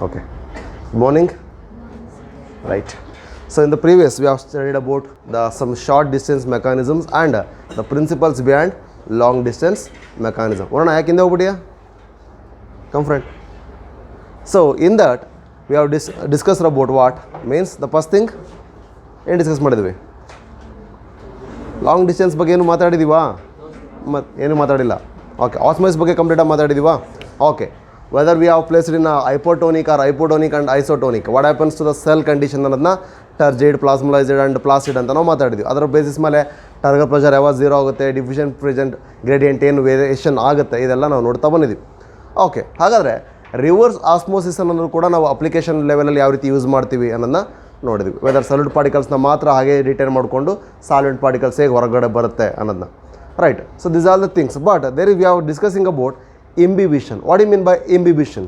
Okay. Good morning. Right. So in the previous we have studied about some short distance mechanisms and the principles behind long distance mechanism. Varuna, yakinde hogbidiyಾ? Come friend. So in that we have discussed about what means the first thing ಏನು discuss ಮಾಡಿದ್ವಿ? Long distance ಬಗ್ಗೆ ಏನು ಮಾತಾಡಿದ್ದೀವಾ? ಏನು ಮಾತಾಡಿಲ್ಲ. Okay. Osmosis ಬಗ್ಗೆ ಕಂಪ್ಲೀಟಾಗಿ ಮಾತಾಡಿದ್ದೀವಾ? Okay. Whether we have placed in hypotonic or hypotonic and isotonic, what happens to the cell condition ಅನ್ನೋದನ್ನ ಟರ್ಜಿಡ್, ಪ್ಲಾಸ್ಮಲೈಸ್ಡ್ ಆ್ಯಂಡ್ ಪ್ಲಾಸಿಡ್ ಅಂತ ನಾವು ಮಾತಾಡಿದ್ವಿ. ಅದರ ಬೇಸಿಸ್ ಮೇಲೆ ಟರ್ಗರ್ ಪ್ರೆಷರ್ ಯಾವಾಗ 0 ಆಗುತ್ತೆ, ಡಿಫ್ಯೂಷನ್ ಪ್ರೆಸೆಂಟ್ ಗ್ರೇಡಿಯಂಟ್ ಏನು ವೇರಿಯೇಷನ್ ಆಗುತ್ತೆ, ಇದೆಲ್ಲ ನಾವು ನೋಡ್ತಾ ಬಂದಿದ್ದೀವಿ. ಓಕೆ. ಹಾಗಾದರೆ ರಿವರ್ಸ್ ಆಸ್ಮೋಸಿಸ್ ಅನ್ನೋದು ಕೂಡ ನಾವು ಅಪ್ಲಿಕೇಶನ್ ಲೆವೆಲಲ್ಲಿ ಯಾವ ರೀತಿ ಯೂಸ್ ಮಾಡ್ತೀವಿ ಅನ್ನೋದನ್ನ ನೋಡಿದ್ವಿ. ವೆದರ್ ಸಾಲಿಡ್ ಪಾರ್ಟಿಕಲ್ಸ್ನ ಮಾತ್ರ ಹಾಗೆ ರಿಟೈನ್ ಮಾಡಿಕೊಂಡು ಸಾಲಿಡ್ ಪಾರ್ಟಿಕಲ್ಸ್ ಹೇಗೆ ಹೊರಗಡೆ ಬರುತ್ತೆ ಅನ್ನೋದನ್ನ. Right. So this are the things. But there we are discussing about imbibition. What do you mean by imbibition?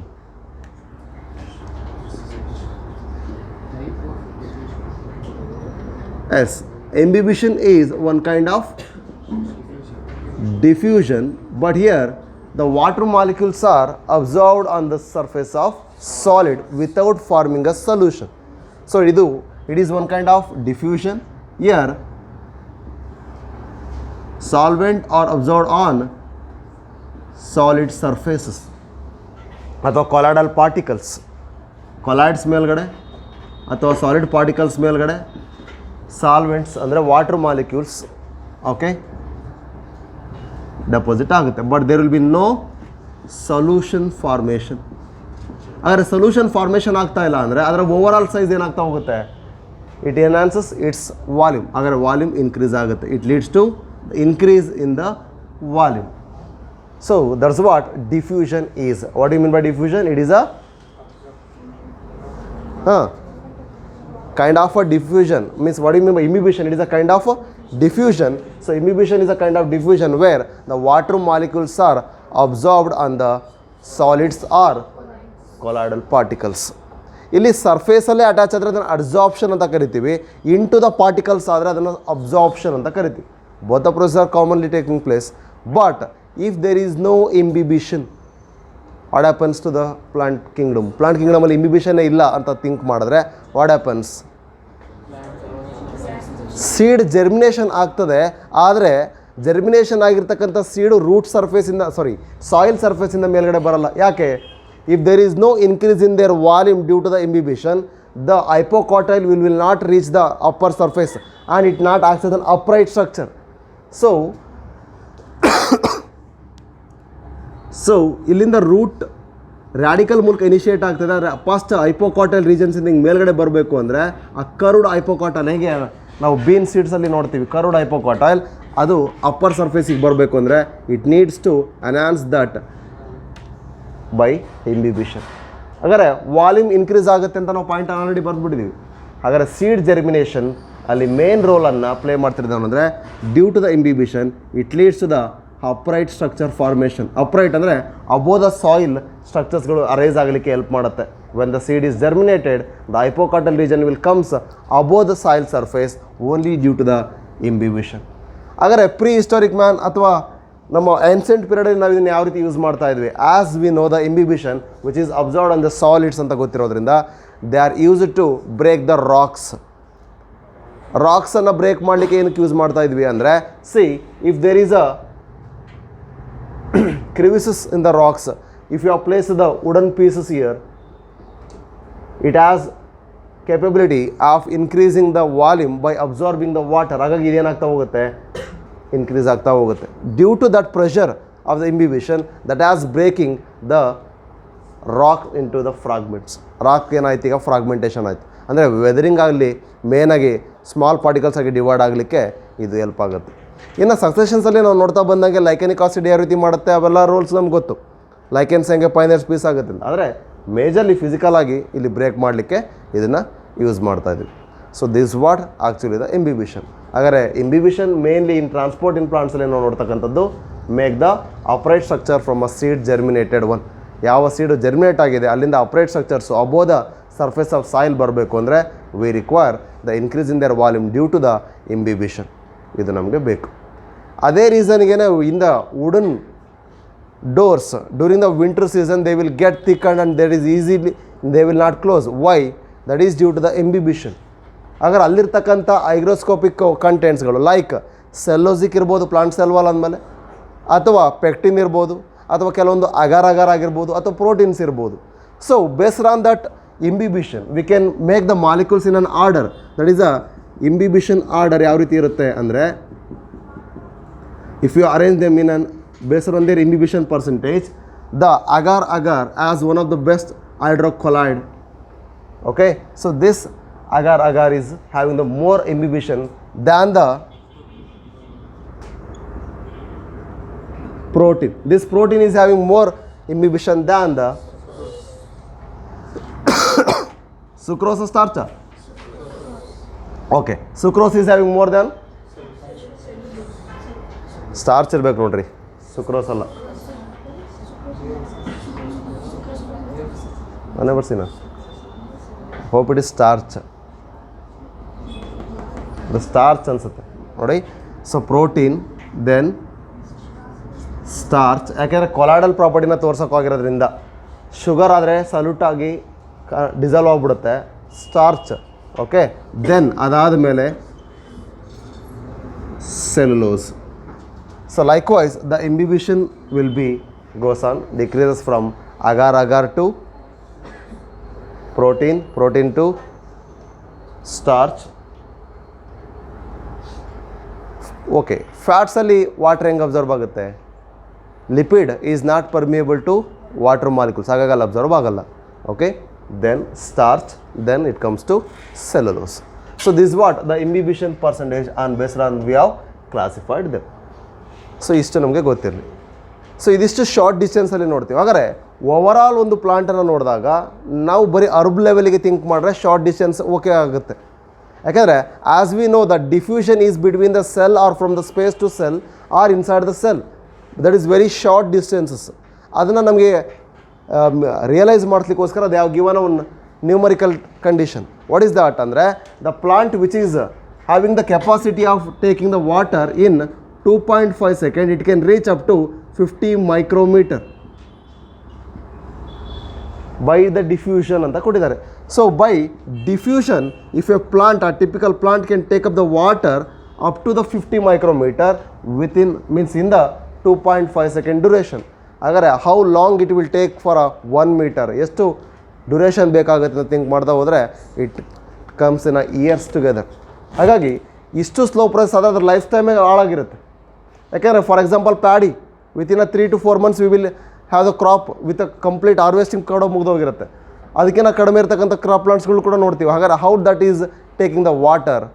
Yes, imbibition is one kind of diffusion, but here the water molecules are absorbed on the surface of solid without forming a solution. So it is one kind of diffusion. Here solvent are absorbed on solid surfaces ಅಥವಾ colloidal particles, colloids ಮೇಲ್ಗಡೆ ಅಥವಾ solid particles ಮೇಲ್ಗಡೆ solvents ಅಂದರೆ water molecules okay deposit ಆಗುತ್ತೆ. But there will be no solution formation. ಆದರೆ solution formation ಆಗ್ತಾ ಇಲ್ಲ ಅಂದರೆ ಅದರ ಓವರ್ ಆಲ್ ಸೈಜ್ ಏನಾಗ್ತಾ ಹೋಗುತ್ತೆ? It enhances its volume. ಹಾಗಾದರೆ ವಾಲ್ಯೂಮ್ ಇನ್ಕ್ರೀಸ್ ಆಗುತ್ತೆ. It leads to increase in the volume. So that's what diffusion is. What do you mean by diffusion? It is a kind of a diffusion. Means what do you mean by imbibition? It is a kind of a diffusion. So imbibition is a kind of diffusion where the water molecules are absorbed on the solids or colloidal particles. ಇಲ್ಲಿ ಸರ್ಫೇಸಲ್ಲೇ attach ಆದರೆ ಅದನ್ನು absorption ಅಂತ ಕರಿತೀವಿ. Into the particles ಆದರೆ ಅದನ್ನು absorption ಅಂತ ಕರಿತೀವಿ. Both the process R commonly taking place. But if there is no imbibition, what happens to the plant kingdom? Plant kingdom ಅಲ್ಲಿ imbibition ಇಲ್ಲ ಅಂತ ಥಿಂಕ್ ಮಾಡಿದ್ರೆ what happens? ಸೀಡ್ ಜರ್ಮಿನೇಷನ್ ಆಗ್ತದೆ. ಆದರೆ ಜರ್ಮಿನೇಷನ್ ಆಗಿರ್ತಕ್ಕಂಥ ಸೀಡು ರೂಟ್ ಸರ್ಫೇಸಿಂದ ಸಾಯಿಲ್ ಸರ್ಫೇಸಿಂದ ಮೇಲ್ಗಡೆ ಬರಲ್ಲ. ಯಾಕೆ? If there is no increase in their volume due to the imbibition, the hypocotyl will not reach the upper surface and it not acts as an upright structure. So ಇಲ್ಲಿಂದ root radical ಮೂಲಕ initiate ಆಗ್ತದೆ. ಅಂದರೆ first ಹೈಪೋಕಾಟಲ್ ರೀಜನ್ಸಿಂದ ಹಿಂಗೆ ಮೇಲ್ಗಡೆ ಬರಬೇಕು ಅಂದರೆ ಆ curved ಹೈಪೋಕಾಟಲ್, ಹೇಗೆ ನಾವು ಬೀನ್ ಸೀಡ್ಸಲ್ಲಿ ನೋಡ್ತೀವಿ ಕರ್ವ್ಡ್ ಹೈಪೋಕಾಟಲ್, ಅದು ಅಪ್ಪರ್ ಸರ್ಫೇಸಿಗೆ ಬರಬೇಕು ಅಂದರೆ it needs to enhance that by imbibition. ಹಾಗಾದರೆ ವಾಲ್ಯೂಮ್ ಇನ್ಕ್ರೀಸ್ ಆಗುತ್ತೆ ಅಂತ ನಾವು ಪಾಯಿಂಟ್ ಆಲ್ರೆಡಿ ಬರೆದ್ಬಿಟ್ಟಿದ್ದೀವಿ. ಹಾಗಾದರೆ ಸೀಡ್ ಜರ್ಮಿನೇಷನ್ ಅಲ್ಲಿ ಮೇನ್ ರೋಲನ್ನು ಪ್ಲೇ ಮಾಡ್ತಿರೋದು ಅಂದರೆ due to the imbibition it leads to the upright structure formation. Upright ಅಂದರೆ ಅಬೋವ್ ದ ಸಾಯಿಲ್ ಸ್ಟ್ರಕ್ಚರ್ಸ್ಗಳು ಅರೈಸ್ ಆಗಲಿಕ್ಕೆ ಹೆಲ್ಪ್ ಮಾಡುತ್ತೆ. When the seed is germinated the hypocotyl region will comes above the soil surface only due to the imbibition. ಹಾಗಾದರೆ pre historic man ಅಥವಾ ನಮ್ಮ ancient ಪೀರಿಯಡಲ್ಲಿ ನಾವು ಇದನ್ನು ಯಾವ ರೀತಿ ಯೂಸ್ ಮಾಡ್ತಾ ಇದ್ವಿ? As we know the imbibition which is absorbed on the solids ಅಂತ ಗೊತ್ತಿರೋದ್ರಿಂದ they are used to break the ರಾಕ್ಸನ್ನು ಬ್ರೇಕ್ ಮಾಡಲಿಕ್ಕೆ ಏನಕ್ಕೆ ಯೂಸ್ ಮಾಡ್ತಾ ಇದ್ವಿ ಅಂದರೆ if there is a crevices in the rocks, if you have placed the wooden pieces here, it has capability of increasing the volume by absorbing the water. ಹಾಗಾಗಿ ಇದೇನಾಗ್ತಾ ಹೋಗುತ್ತೆ? Increase ಆಗ್ತಾ ಹೋಗುತ್ತೆ. Due to that pressure of the imbibition that as breaking the rock in to the fragments. Rock ಏನಾಯ್ತು? ಈಗ fragmentation ಆಯಿತು. ಅಂದರೆ weathering ಆಗಲಿ ಮೇನಾಗಿ ಸ್ಮಾಲ್ ಪಾರ್ಟಿಕಲ್ಸ್ ಆಗಿ ಡಿವೈಡ್ ಆಗಲಿಕ್ಕೆ ಇದು ಹೆಲ್ಪ್ ಆಗುತ್ತೆ. ಇನ್ನು ಸಕ್ಸೆಷನ್ಸಲ್ಲಿ ನಾವು ನೋಡ್ತಾ ಬಂದಂಗೆ ಲೈಕೆನಿಕ್ ಆಸಿಡ್ ಯಾವ ರೀತಿ ಮಾಡುತ್ತೆ ಅವೆಲ್ಲ ರೂಲ್ಸ್ ನಮ್ಗೆ ಗೊತ್ತು. ಲೈಕೆನ್ಸ್ ಹೆಂಗೆ ಪೈನರ್ಸ್ ಪೀಸ್ ಆಗುತ್ತೆ. ಆದರೆ ಮೇಜರ್ಲಿ ಫಿಸಿಕಲ್ ಆಗಿ ಇಲ್ಲಿ ಬ್ರೇಕ್ ಮಾಡಲಿಕ್ಕೆ ಇದನ್ನು ಯೂಸ್ ಮಾಡ್ತಾ ಇದ್ವಿ. So this what actually the imbibition. ಹಾಗಾದರೆ imbibition mainly in transport in ಪ್ಲಾಂಟ್ಸಲ್ಲಿ ನಾವು ನೋಡ್ತಕ್ಕಂಥದ್ದು make the upright structure from a seed germinated one. ಯಾವ ಸೀಡು ಜರ್ಮಿನೇಟ್ ಆಗಿದೆ ಅಲ್ಲಿಂದ upright structures above the surface of soil ಬರಬೇಕು ಅಂದರೆ we require the increase in their volume due to the imbibition. ಇದು ನಮಗೆ ಬೇಕು. ಅದೇ ರೀಸನ್ಗೆ in the wooden doors during the winter season they will get thick and there is they will not close. Why? That is due to the imbibition. ಹಾಗಾದ್ರೆ ಅಲ್ಲಿರ್ತಕ್ಕಂಥ hygroscopic ಕಂಟೆಂಟ್ಸ್ಗಳು like ಸೆಲ್ಲೋಸಿಕ್ ಇರ್ಬೋದು plant cell wall ಅಂದಮೇಲೆ, ಅಥವಾ pectin ಇರ್ಬೋದು, ಅಥವಾ ಕೆಲವೊಂದು agar agar ಆಗಿರ್ಬೋದು, ಅಥವಾ ಪ್ರೋಟೀನ್ಸ್ ಇರ್ಬೋದು. So based on that imbibition we can make the molecules in an order. That is a imbibition order. ಯಾವ ರೀತಿ ಇರುತ್ತೆ ಅಂದರೆ, if you arrange them in an based on their imbibition percentage, the agar agar as one of the best hydrocolloid. Okay, so this agar agar is having the more inhibition than the protein. This protein is having more inhibition than the sucrose or starch. Okay, sucrose is having more than starch ಇರಬೇಕು ನೋಡ್ರಿ, sucrose ಅಲ್ಲ. never seen it. Hope it is starch. The starch ಅನ್ಸುತ್ತೆ ನೋಡಿ. So protein then starch. ಯಾಕೆಂದರೆ colloidal ಪ್ರಾಪರ್ಟಿನ ತೋರ್ಸೋಕ್ಕಾಗಿರೋದ್ರಿಂದ sugar ಆದರೆ solute ಆಗಿ ಡಿಸಾಲ್ವ್ ಆಗಿಬಿಡುತ್ತೆ, ಸ್ಟಾರ್ಚ್. ಓಕೆ, ದೆನ್ ಅದಾದ ಮೇಲೆ cellulose. So likewise the imbibition will be goes on decreases from agar agar to protein, protein to starch. Okay, ಫ್ಯಾಟ್ಸಲ್ಲಿ ವಾಟರ್ ಹೆಂಗೆ ಅಬ್ಸರ್ವ್ ಆಗುತ್ತೆ? Lipid is not permeable to water molecules, ಹಾಗಾಗಲ್ಲ, absorb ಆಗಲ್ಲ. Okay, then starch, then it comes to cellulose. So this what the ಇಂಬಿಬಿಷನ್ percentage on based on we have classified them. So ಇಷ್ಟು ನಮಗೆ ಗೊತ್ತಿರಲಿ. So ಇದಿಷ್ಟು short ಡಿಸ್ಟೆನ್ಸಲ್ಲಿ ನೋಡ್ತೀವಿ. ಹಾಗಾದರೆ overall ಒಂದು ಪ್ಲಾಂಟನ್ನು ನೋಡಿದಾಗ ನಾವು ಬರೀ ಅರ್ಬ್ ಲೆವೆಲಿಗೆ ಥಿಂಕ್ ಮಾಡಿದ್ರೆ ಶಾರ್ಟ್ ಡಿಸ್ಟೆನ್ಸ್ ಓಕೆ ಆಗುತ್ತೆ. ಯಾಕೆಂದರೆ as we know the diffusion is between the cell or from the space to cell or inside the cell. That is very short distances. ಅದನ್ನು ನಮಗೆ ರಿಯಲೈಸ್ ಮಾಡ್ಲಿಕ್ಕೋಸ್ಕರ ಅದು ಯಾವ given one numerical condition. What is that ಅಂದರೆ the plant which is having the capacity of taking the water in 2.5 seconds, it can reach up to 50 micrometer by the diffusion ಅಂತ ಕೊಟ್ಟಿದ್ದಾರೆ. So by diffusion if A plant, a typical plant can take up the water up to the 50 micrometer within means in the 2.5 second duration. ಹಾಗಾದರೆ how long it will take for 1 meter, ಎಷ್ಟು duration ಬೇಕಾಗುತ್ತೆ ಅಂತ think ಮಾಡ್ತಾ ಹೋದರೆ it comes in years together. ಹಾಗಾಗಿ ಇಷ್ಟು slow process ಆದರೆ ಅದ್ರ ಲೈಫ್ ಟೈಮೇ ಹಾಳಾಗಿರುತ್ತೆ. ಯಾಕೆಂದರೆ for example paddy within 3 to 4 months we will have the crop with a complete harvesting ಕೂಡ ಮುಗಿದೋಗಿರುತ್ತೆ. ಅದಕ್ಕಿಂತ ಕಡಿಮೆ ಇರತಕ್ಕಂಥ ಕ್ರಾಪ್ ಪ್ಲಾಂಟ್ಸ್ಗಳು ಕೂಡ ನೋಡ್ತೀವಿ. ಹಾಗಾದ್ರೆ how that is taking the water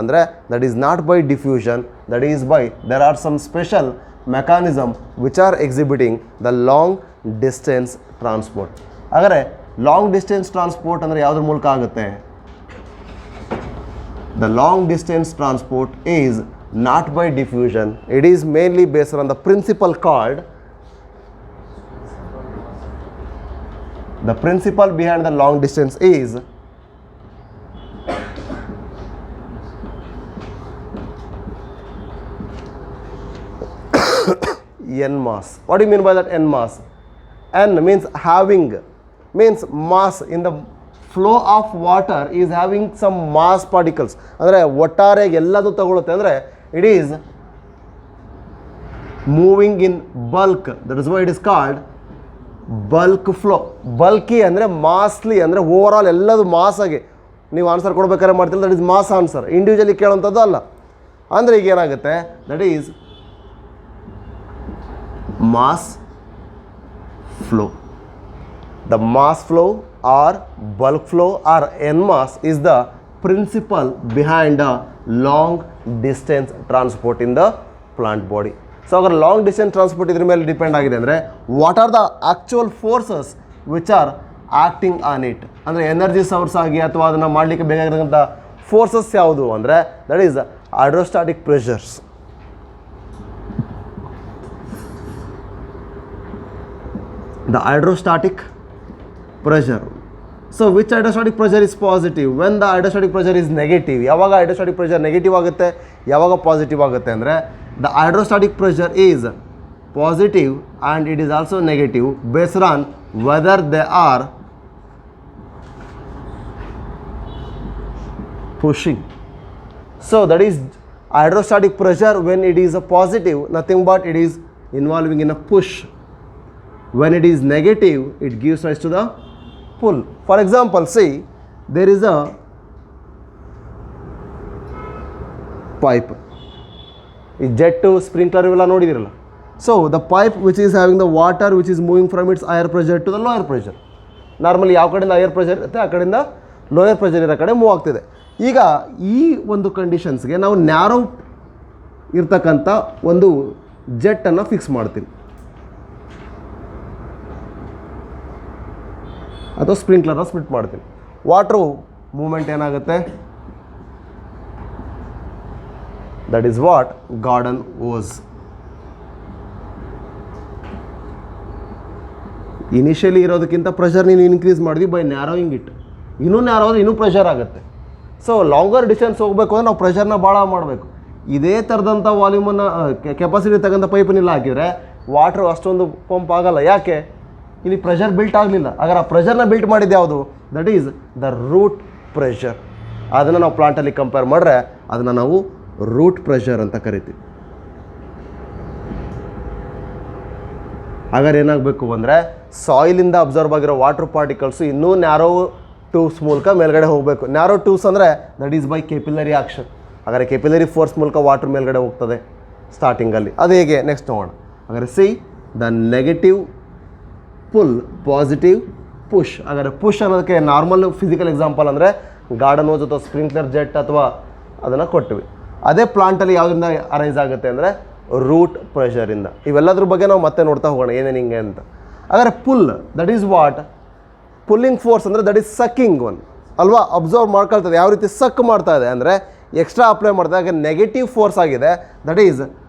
ಅಂದರೆ that is not by diffusion, that is by there are some special mechanism which are exhibiting the long distance transport. ಹಾಗಾದರೆ long distance transport ಅಂದರೆ ಯಾವುದ್ರ ಮೂಲಕ ಆಗುತ್ತೆ? The long distance transport is not by diffusion. It is mainly based on the principle called, the principle behind the long distance is n mass. What do you mean by that n mass? N means having, means mass in the flow of water is having some mass particles. ಅಂದರೆ ಒಟ್ಟಾರೆ ಎಲ್ಲದು ತಗೊಳುತ್ತೆ. ಅಂದರೆ it is moving in bulk. That is why it is called bulk flow. Bulky ಅಂದರೆ massly, ಅಂದರೆ over all ಎಲ್ಲದು mass ಆಗಿ ನೀವು ಆನ್ಸರ್ ಕೊಡ್ಬೇಕಾದ್ರೆ ಮಾಡ್ತಿಲ್ಲ, that is mass answer. Individually ಕೇಳೋಂಥದ್ದು ಅಲ್ಲ. ಅಂದರೆ ಈಗ ಏನಾಗುತ್ತೆ, that is mass flow. The mass flow or bulk flow or n mass is the principle behind a long distance transport in the plant body. So agar long distance transport idra mele depend agide andre what are the actual forces which are acting on it, andre energy source agi athwa adanna madlikke ಬೇಕಾಗಿರತಕ್ಕಂತ forces ಯಾವುದು ಅಂದರೆ that is hydrostatic pressures. The hydrostatic pressure. So which hydrostatic pressure is positive? When the hydrostatic pressure is negative. ಯಾವಾಗ hydrostatic pressure negative ಆಗುತ್ತೆ, ಯಾವಾಗ positive ಆಗುತ್ತೆ ಅಂದರೆ the hydrostatic pressure is positive and it is also negative based on whether they are pushing. So that is hydrostatic pressure. When it is a positive, nothing but it is involving in a push. When it is negative, it gives rise to the pull. For example, see, there is a pipe. ಈ jet sprinkler ಇವೆಲ್ಲ ನೋಡಿದಿರಲ್ಲ. So the pipe which is having the water which is moving from its higher pressure to the lower pressure. Normally ಯಾವ ಕಡೆಯಿಂದ higher pressure ಇರುತ್ತೆ ಆ ಕಡೆಯಿಂದ lower pressure ಇರೋ ಕಡೆ ಮೂವ್ ಆಗ್ತಿದೆ. ಈಗ ಈ ಒಂದು ಕಂಡೀಷನ್ಸ್ಗೆ ನಾವು ನ್ಯಾರೋ ಇರ್ತಕ್ಕಂಥ ಒಂದು ಜೆಟ್ಟನ್ನು ಫಿಕ್ಸ್ ಮಾಡ್ತೀವಿ ಅಥವಾ ಸ್ಪ್ರಿಂಕ್ಲರ್ನ ಸ್ಪ್ಲಿಟ್ ಮಾಡ್ತೀವಿ. ವಾಟ್ರು ಮೂಮೆಂಟ್ ಏನಾಗುತ್ತೆ, that is what garden hose. Initially ಇರೋದಕ್ಕಿಂತ ಪ್ರೆಷರ್ ನೀನು ಇನ್ಕ್ರೀಸ್ ಮಾಡಿದ್ವಿ ಬೈ ನ್ಯಾರೋಯಿಂಗ್ ಇಟ್. ಇನ್ನೂ ನ್ಯಾರೋ ಆದರೆ ಇನ್ನೂ ಪ್ರೆಷರ್ ಆಗುತ್ತೆ. ಸೊ ಲಾಂಗರ್ ಡಿಸ್ಟೆನ್ಸ್ ಹೋಗಬೇಕು ಅಂದರೆ ನಾವು ಪ್ರೆಷರ್ನ ಭಾಳ ಮಾಡಬೇಕು. ಇದೇ ಥರದಂಥ ವಾಲ್ಯೂಮನ್ನು ಕೆಪಾಸಿಟಿ ತಗೊಂಥ ಪೈಪನ್ನೆಲ್ಲ ಹಾಕಿದರೆ ವಾಟ್ರ್ ಅಷ್ಟೊಂದು ಪಂಪ್ ಆಗಲ್ಲ. ಯಾಕೆ? ಇಲ್ಲಿ ಪ್ರೆಷರ್ ಬಿಲ್ಟ್ ಆಗಲಿಲ್ಲ. ಹಾಗಾದ್ರೆ ಆ ಪ್ರೆಷರ್ನ ಬಿಲ್ಟ್ ಮಾಡಿದ್ದು ಯಾವುದು? That is the root pressure. ಅದನ್ನು ನಾವು ಪ್ಲಾಂಟಲ್ಲಿ ಕಂಪೇರ್ ಮಾಡಿದ್ರೆ ಅದನ್ನು ನಾವು ರೂಟ್ ಪ್ರೆಷರ್ ಅಂತ ಕರಿತೀವಿ. ಹಾಗಾದ್ರೆ ಏನಾಗಬೇಕು ಅಂದರೆ ಸಾಯಿಲಿಂದ ಅಬ್ಸರ್ವ್ ಆಗಿರೋ ವಾಟರ್ ಪಾರ್ಟಿಕಲ್ಸು ಇನ್ನೂ ನ್ಯಾರೋ ಟ್ಯೂಬ್ಸ್ ಮೂಲಕ ಮೇಲ್ಗಡೆ ಹೋಗಬೇಕು. ನ್ಯಾರೋ ಟ್ಯೂಬ್ಸ್ ಅಂದರೆ that is by capillary action. ಹಾಗಾದರೆ ಕೆಪಿಲರಿ ಫೋರ್ಸ್ ಮೂಲಕ ವಾಟರ್ ಮೇಲ್ಗಡೆ ಹೋಗ್ತದೆ ಸ್ಟಾರ್ಟಿಂಗಲ್ಲಿ. ಅದು ಹೇಗೆ ನೆಕ್ಸ್ಟ್ ನೋಡೋಣ. ಹಾಗಾದರೆ see the negative pull, positive push. ಹಾಗಾದರೆ ಪುಷ್ ಅನ್ನೋದಕ್ಕೆ ನಾರ್ಮಲ್ ಫಿಸಿಕಲ್ ಎಕ್ಸಾಂಪಲ್ ಅಂದರೆ ಗಾರ್ಡನ್ ಓಸ್ ಅಥವಾ ಸ್ಪ್ರಿಂಕ್ಲರ್ ಜೆಟ್ ಅಥವಾ ಅದನ್ನು ಕೊಟ್ಟಿವಿ. ಅದೇ ಪ್ಲಾಂಟಲ್ಲಿ ಯಾವುದರಿಂದ ಅರೈಸ್ ಆಗುತ್ತೆ ಅಂದರೆ ರೂಟ್ ಪ್ರೆಷರಿಂದ. ಇವೆಲ್ಲದ್ರ ಬಗ್ಗೆ ನಾವು ಮತ್ತೆ ನೋಡ್ತಾ ಹೋಗೋಣ ಏನೇನು ಹಿಂಗೆ ಅಂತ. ಹಾಗಾದರೆ pull that is what pulling force ಅಂದರೆ ದಟ್ ಈಸ್ ಸಕ್ಕಿಂಗ್ ಒನ್ ಅಲ್ವಾ. ಅಬ್ಸರ್ವ್ ಮಾಡ್ಕೊಳ್ತದೆ ಯಾವ ರೀತಿ ಸಕ್ ಮಾಡ್ತಾ ಇದೆ ಅಂದರೆ ಎಕ್ಸ್ಟ್ರಾ ಅಪ್ಲೈ ಮಾಡ್ತಾ. ಹಾಗೆ ನೆಗೆಟಿವ್ ಫೋರ್ಸ್ ಆಗಿದೆ ದಟ್ ಈಸ್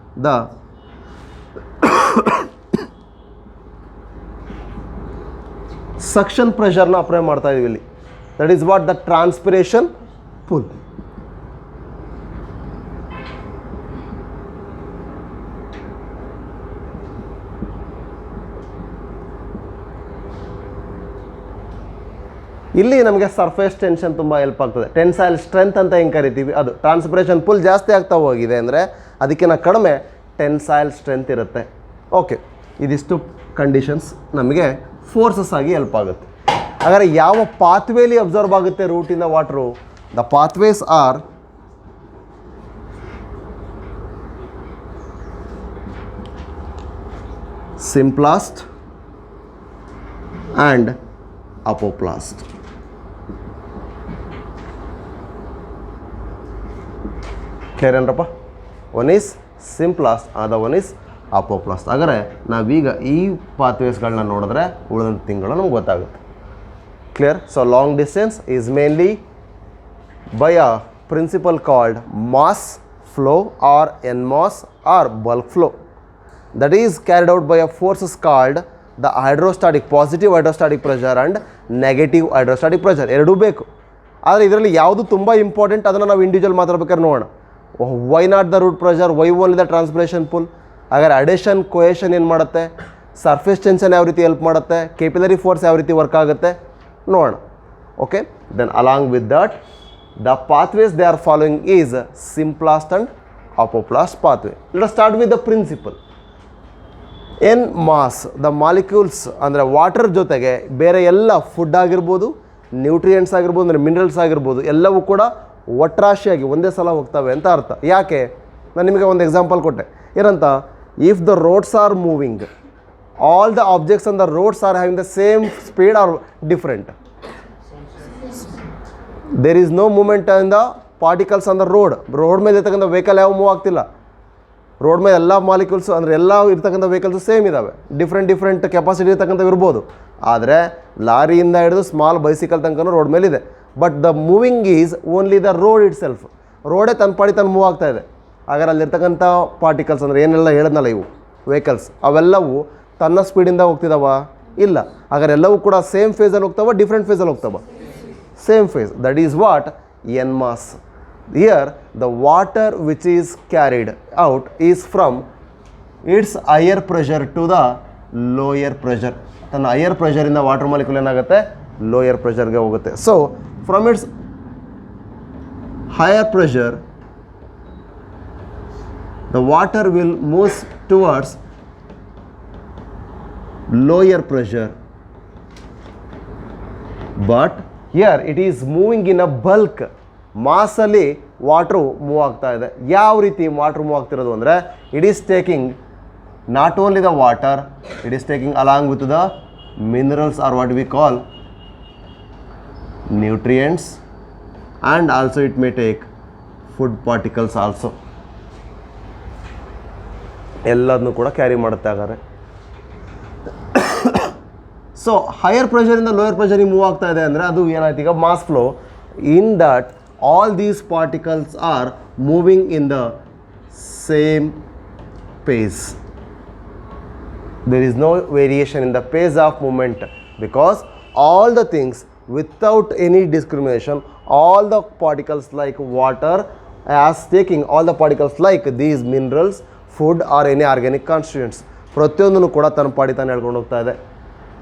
ದ ಸಕ್ಷನ್ ಪ್ರೆಷರ್ನ ಅಪ್ಲೈ ಮಾಡ್ತಾ ಇದೀವಿ ಇಲ್ಲಿ. That is what the transpiration pull. ಇಲ್ಲಿ ನಮಗೆ ಸರ್ಫೇಸ್ ಟೆನ್ಷನ್ ತುಂಬ ಹೆಲ್ಪ್ ಆಗ್ತದೆ. ಟೆನ್ಸೈಲ್ ಸ್ಟ್ರೆಂತ್ ಅಂತ ಹೆಂಗೆ ಕರಿತೀವಿ ಅದು. ಟ್ರಾನ್ಸ್ಪಿರೇಷನ್ ಪುಲ್ ಜಾಸ್ತಿ ಆಗ್ತಾ ಹೋಗಿದೆ ಅಂದರೆ ಅದಕ್ಕಿಂತ ಕಡಿಮೆ ಟೆನ್ಸೈಲ್ ಸ್ಟ್ರೆಂತ್ ಇರುತ್ತೆ. ಓಕೆ, ಇದಿಷ್ಟು ಕಂಡೀಷನ್ಸ್ ನಮಗೆ ಫೋರ್ಸಸ್ ಆಗಿ ಹೆಲ್ಪ್ ಆಗುತ್ತೆ. ಹಾಗಾದರೆ ಯಾವ ಪಾತ್ವೇಲಿ ಅಬ್ಸರ್ವ್ ಆಗುತ್ತೆ ರೂಟಿಂದ water? The pathways are symplast and apoplast. Clear ಏನರಪ್ಪ? One is symplast, other one is ಅಪೋಪ್ಲಾಸ್ಟ್. ಹಾಗಾದರೆ ನಾವೀಗ ಈ ಪಾತ್ವೇಸ್ಗಳನ್ನ ನೋಡಿದ್ರೆ ಉಳಿದಂಥ ತಿಂಗಳು ನಮ್ಗೆ ಗೊತ್ತಾಗುತ್ತೆ. Clear? So long distance is mainly by a principle called mass flow or NMOS or bulk flow. That is carried out by a forces called the hydrostatic, positive hydrostatic pressure and negative hydrostatic pressure. ಎರಡೂ ಬೇಕು. ಆದರೆ ಇದರಲ್ಲಿ ಯಾವುದು ತುಂಬ important ಅದನ್ನು ನಾವು individual ಮಾತಾಡ್ಬೇಕಾದ್ರೆ ನೋಡೋಣ. Why not the root pressure, why only the transpiration pull. ಹಾಗಾದ್ರೆ ಅಡಿಷನ್ ಕೊಯೇಷನ್ ಏನು ಮಾಡುತ್ತೆ, ಸರ್ಫೇಸ್ ಟೆನ್ಷನ್ ಯಾವ ರೀತಿ ಹೆಲ್ಪ್ ಮಾಡುತ್ತೆ, ಕೆಪಿಲರಿ ಫೋರ್ಸ್ ಯಾವ ರೀತಿ ವರ್ಕ್ ಆಗುತ್ತೆ ನೋಡೋಣ. Okay, then along with that the pathways they are following is symplast and apoplast pathway. Let us start with the principle. En masse the molecules ಅಂದರೆ water ಜೊತೆಗೆ ಬೇರೆ ಎಲ್ಲ ಫುಡ್ ಆಗಿರ್ಬೋದು, ನ್ಯೂಟ್ರಿಯೆಂಟ್ಸ್ ಆಗಿರ್ಬೋದು, ಅಂದರೆ ಮಿನರಲ್ಸ್ ಆಗಿರ್ಬೋದು, ಎಲ್ಲವೂ ಕೂಡ ಒಟ್ರಾಶಿಯಾಗಿ ಒಂದೇ ಸಲ ಹೋಗ್ತವೆ ಅಂತ ಅರ್ಥ. ಯಾಕೆ? ನಾನು ನಿಮಗೆ ಒಂದು ಎಕ್ಸಾಂಪಲ್ ಕೊಟ್ಟೆ. ಏನಂತ? If the roads are moving, all the objects on the roads are having the same speed or different. There is no movement in the particles on the road. Road ಮೇಲೆ ಇರ್ತಕ್ಕಂಥ ವೆಹಿಕಲ್ ಯಾವ move ಆಗ್ತಿಲ್ಲ. Road ಮೇಲೆ ಎಲ್ಲ molecules ಅಂದರೆ ಎಲ್ಲ ಇರ್ತಕ್ಕಂಥ vehicles same ಇದ್ದಾವೆ. ಡಿಫ್ರೆಂಟ್ ಕೆಪಾಸಿಟಿ ಇರ್ತಕ್ಕಂಥವು ಇರ್ಬೋದು. ಆದರೆ ಲಾರಿಯಿಂದ ಹಿಡಿದು ಸ್ಮಾಲ್ ಬೈಸಿಕಲ್ ತನಕ ರೋಡ್ ಮೇಲಿದೆ. But the moving is only the road itself. ರೋಡೇ ತನ್ನ ಪಾಡಿ ತನ್ನ ಮೂವ್ ಆಗ್ತಾ ಇದೆ. ಹಾಗಾದ್ರೆ ಅಲ್ಲಿರ್ತಕ್ಕಂಥ ಪಾರ್ಟಿಕಲ್ಸ್ ಅಂದರೆ ಏನೆಲ್ಲ ಹೇಳಿದ್ನಲ್ಲ ಇವು ವೆಹಿಕಲ್ಸ್, ಅವೆಲ್ಲವೂ ತನ್ನ ಸ್ಪೀಡಿಂದ ಹೋಗ್ತಿದ್ದಾವ? ಇಲ್ಲ. ಹಾಗಾದ್ರೆ ಎಲ್ಲವೂ ಕೂಡ ಸೇಮ್ ಫೇಸಲ್ಲಿ ಹೋಗ್ತಾವ, ಡಿಫ್ರೆಂಟ್ ಫೇಸಲ್ಲಿ ಹೋಗ್ತಾವ? Same phase. That is what NMOS. Here the water which is carried out is from its higher pressure to the lower pressure. ತನ್ನ ಹೈಯರ್ ಪ್ರೆಷರಿಂದ ವಾಟರ್ ಮಾಲಿಕ್ಯೂಲ್ ಏನಾಗುತ್ತೆ, ಲೋಯರ್ ಪ್ರೆಷರ್ಗೆ ಹೋಗುತ್ತೆ. So from its higher pressure, the water will move towards lower pressure, but here it is moving in a bulk. ಮಾಸಲ್ಲಿ water move ಆಗ್ತಾ ಇದೆ. ಯಾವ ರೀತಿ water move ಆಗ್ತಿರೋದು ಅಂದರೆ, it is taking not only the water, it is taking along with the minerals or what we call nutrients, and also it may take food particles also. ಎಲ್ಲದನ್ನು ಕೂಡ carry ಮಾಡುತ್ತೆ ಹಾಗಾದ್ರೆ. ಸೊ ಹೈಯರ್ ಪ್ರೆಷರಿಂದ lower ಪ್ರೆಷರಿಗೆ move ಆಗ್ತಾ ಇದೆ ಅಂದರೆ ಅದು ಏನಾಯ್ತು ಈಗ mass flow. In that all these particles are moving in the same pace. There is no variation in the pace of movement, because all the things, without any discrimination, all the particles like water as taking all the particles like these minerals, food or any organic constituents, ಪ್ರತಿಯೊಂದನ್ನು ಕೂಡ ತನ್ನ ಪಾಡಿ ತಾನು ಹೇಳ್ಕೊಂಡು ಹೋಗ್ತಾ ಇದೆ.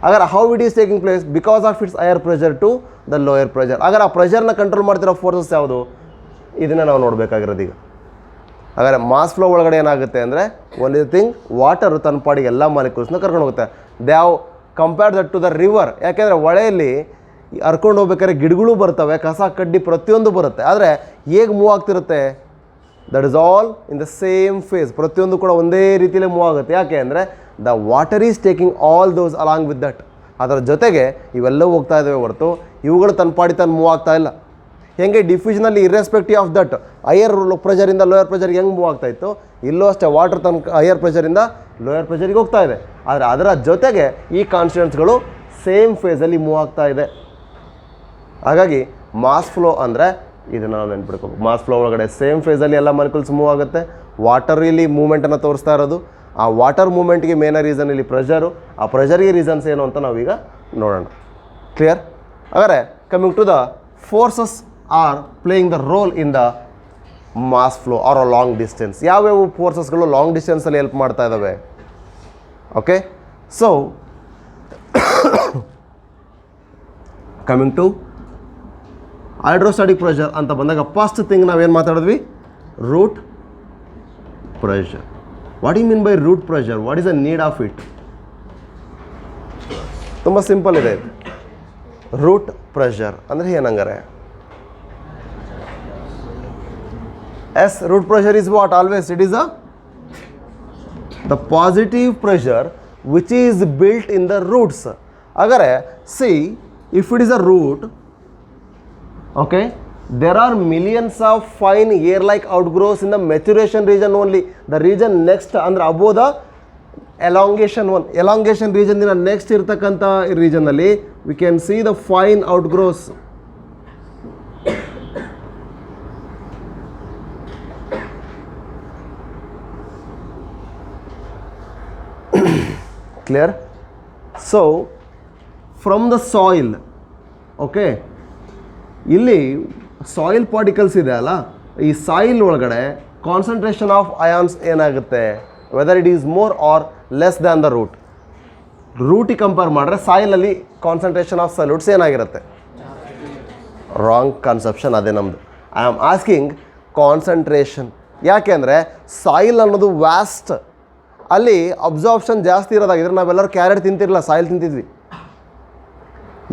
ಅಗರ್ how it is taking place because of its higher pressure to the lower pressure. ಅಗರ್ ಆ ಪ್ರೆಷರ್ನ ಕಂಟ್ರೋಲ್ ಮಾಡ್ತಿರೋ ಫೋರ್ಸಸ್ ಯಾವುದು, ಇದನ್ನು ನಾವು ನೋಡಬೇಕಾಗಿರೋದು ಈಗ. ಹಾಗಾದರೆ ಮಾಸ್ ಫ್ಲೋ ಒಳಗಡೆ ಏನಾಗುತ್ತೆ ಅಂದರೆ, ಒನ್ ಇಸ್ ಥಿಂಗ್, ವಾಟರು ತನ್ನ ಪಾಡಿಗೆ ಎಲ್ಲ ಮಾಲಿಕ್ಯೂಲ್ಸ್ನ ಕರ್ಕೊಂಡು ಹೋಗುತ್ತೆ. They have compared that to the river. ಯಾಕೆಂದರೆ ಹೊಳೆಯಲ್ಲಿ ಹರ್ಕೊಂಡು ಹೋಗ್ಬೇಕಾದ್ರೆ ಗಿಡಗಳು ಬರ್ತವೆ, ಕಸ ಕಡ್ಡಿ ಪ್ರತಿಯೊಂದು ಬರುತ್ತೆ. ಆದರೆ ಹೇಗೆ ಮೂವ್ ಆಗ್ತಿರುತ್ತೆ, that is all in the same phase. ಪ್ರತಿಯೊಂದು ಕೂಡ ಒಂದೇ ರೀತಿಯಲ್ಲೇ ಮೂವ್ ಆಗುತ್ತೆ. ಯಾಕೆ ಅಂದರೆ the water is taking all those along with that. ಅದರ ಜೊತೆಗೆ ಇವೆಲ್ಲವೂ ಹೋಗ್ತಾ ಇದ್ದಾವೆ ಹೊರತು ಇವುಗಳು ತನ್ನ ಪಾಡಿ ತಾನು ಮೂವ್ ಆಗ್ತಾ ಇಲ್ಲ. ಹೆಂಗೆ ಡಿಫ್ಯೂಷನಲ್ಲಿ ಇರ್ರೆಸ್ಪೆಕ್ಟಿವ್ ಆಫ್ ದಟ್ ಹೈಯರ್ ಪ್ರೆಷರಿಂದ ಲೋಯರ್ ಪ್ರೆಷರ್ಗೆ ಹೆಂಗೆ ಮೂವ್ ಆಗ್ತಾ ಇತ್ತು, ಇಲ್ಲೂ ಅಷ್ಟೇ ವಾಟರ್ ತನ್ನ ಹೈಯರ್ ಪ್ರೆಷರಿಂದ ಲೋಯರ್ ಪ್ರೆಷರಿಗೆ ಹೋಗ್ತಾ ಇದೆ. ಆದರೆ ಅದರ ಜೊತೆಗೆ ಈ ಕಾನ್ಸ್ಟಿಟ್ಯೂಯೆಂಟ್ಸ್ಗಳು ಸೇಮ್ ಫೇಸಲ್ಲಿ ಮೂವ್ ಆಗ್ತಾ ಇದೆ. ಹಾಗಾಗಿ ಮಾಸ್ ಫ್ಲೋ ಅಂದರೆ ಇದನ್ನು ನಾವು ನೆನ್ಪಿಡ್ಕೋಬೇಕು. ಮಾಸ್ ಫ್ಲೋ ಒಳಗಡೆ ಸೇಮ್ ಫೇಸಲ್ಲಿ ಎಲ್ಲ ಮಾಲಿಕ್ಯೂಲ್ಸ್ ಮೂವ್ ಆಗುತ್ತೆ. ವಾಟರ್ ಇಲ್ಲಿ ಮೂವ್ಮೆಂಟನ್ನು ತೋರಿಸ್ತಾ ಇರೋದು. ಆ ವಾಟರ್ ಮೂವ್ಮೆಂಟ್ಗೆ ಮೇನ್ ರೀಸನ್ ಇಲ್ಲಿ ಪ್ರೆಷರು. ಆ ಪ್ರೆಷರ್ಗೆ ರೀಸನ್ಸ್ ಏನು ಅಂತ ನಾವೀಗ ನೋಡೋಣ. ಕ್ಲಿಯರ್? ಹಾಗಾದರೆ coming to the forces are playing the role in the mass flow or a long distance. ಯಾವ್ಯಾವ ಫೋರ್ಸಸ್ಗಳು ಲಾಂಗ್ ಡಿಸ್ಟೆನ್ಸಲ್ಲಿ ಹೆಲ್ಪ್ ಮಾಡ್ತಾ ಇದ್ದಾವೆ? Okay, so coming to hydrostatic pressure ಅಂತ ಬಂದಾಗ ಫಸ್ಟ್ ಥಿಂಗ್ ನಾವೇನು ಮಾತಾಡಿದ್ವಿ, root pressure. What you mean by root pressure? What is the need of it? ತುಂಬ ಸಿಂಪಲ್ ಇದೆ. ರೂಟ್ ಪ್ರೆಷರ್ ಅಂದರೆ ಏನಂಗಾರೆ, yes, root pressure is what? Always it is the positive pressure which is built in the roots. ಹಾಗಾದರೆ see, if it is a root, okay, there are millions of fine hair-like outgrowths in the maturation region only. The region next ಅಂದರೆ above the elongation one, elongation region ದಿನ next ಇರ್ತಕ್ಕಂಥ ರೀಜನ್ನಲ್ಲಿ we can see the fine outgrowths. Clear? So from the soil, okay, ಇಲ್ಲಿ soil particles ಇದೆ ಅಲ್ಲ, ಈ soil ಒಳಗಡೆ concentration of ions ಏನಾಗುತ್ತೆ, whether it is more or less than the root. ರೂಟಿಗೆ compare ಮಾಡಿದ್ರೆ ಸಾಯಿಲಲ್ಲಿ ಕಾನ್ಸಂಟ್ರೇಷನ್ ಆಫ್ ಸಲ್ಯೂಟ್ಸ್ ಏನಾಗಿರುತ್ತೆ? ರಾಂಗ್ ಕನ್ಸೆಪ್ಷನ್ ಅದೇ ನಮ್ಮದು. I am asking concentration. ಯಾಕೆ ಅಂದರೆ ಸಾಯಿಲ್ ಅನ್ನೋದು ವ್ಯಾಸ್ಟ್, ಅಲ್ಲಿ ಅಬ್ಸಾರ್ಪ್ಷನ್ ಜಾಸ್ತಿ ಇರೋದಾಗಿದ್ರೆ ನಾವೆಲ್ಲರೂ ಕ್ಯಾರೆಟ್ ತಿಂತಿರಲಿಲ್ಲ, ಸಾಯಿಲ್ ತಿಂತಿದ್ವಿ.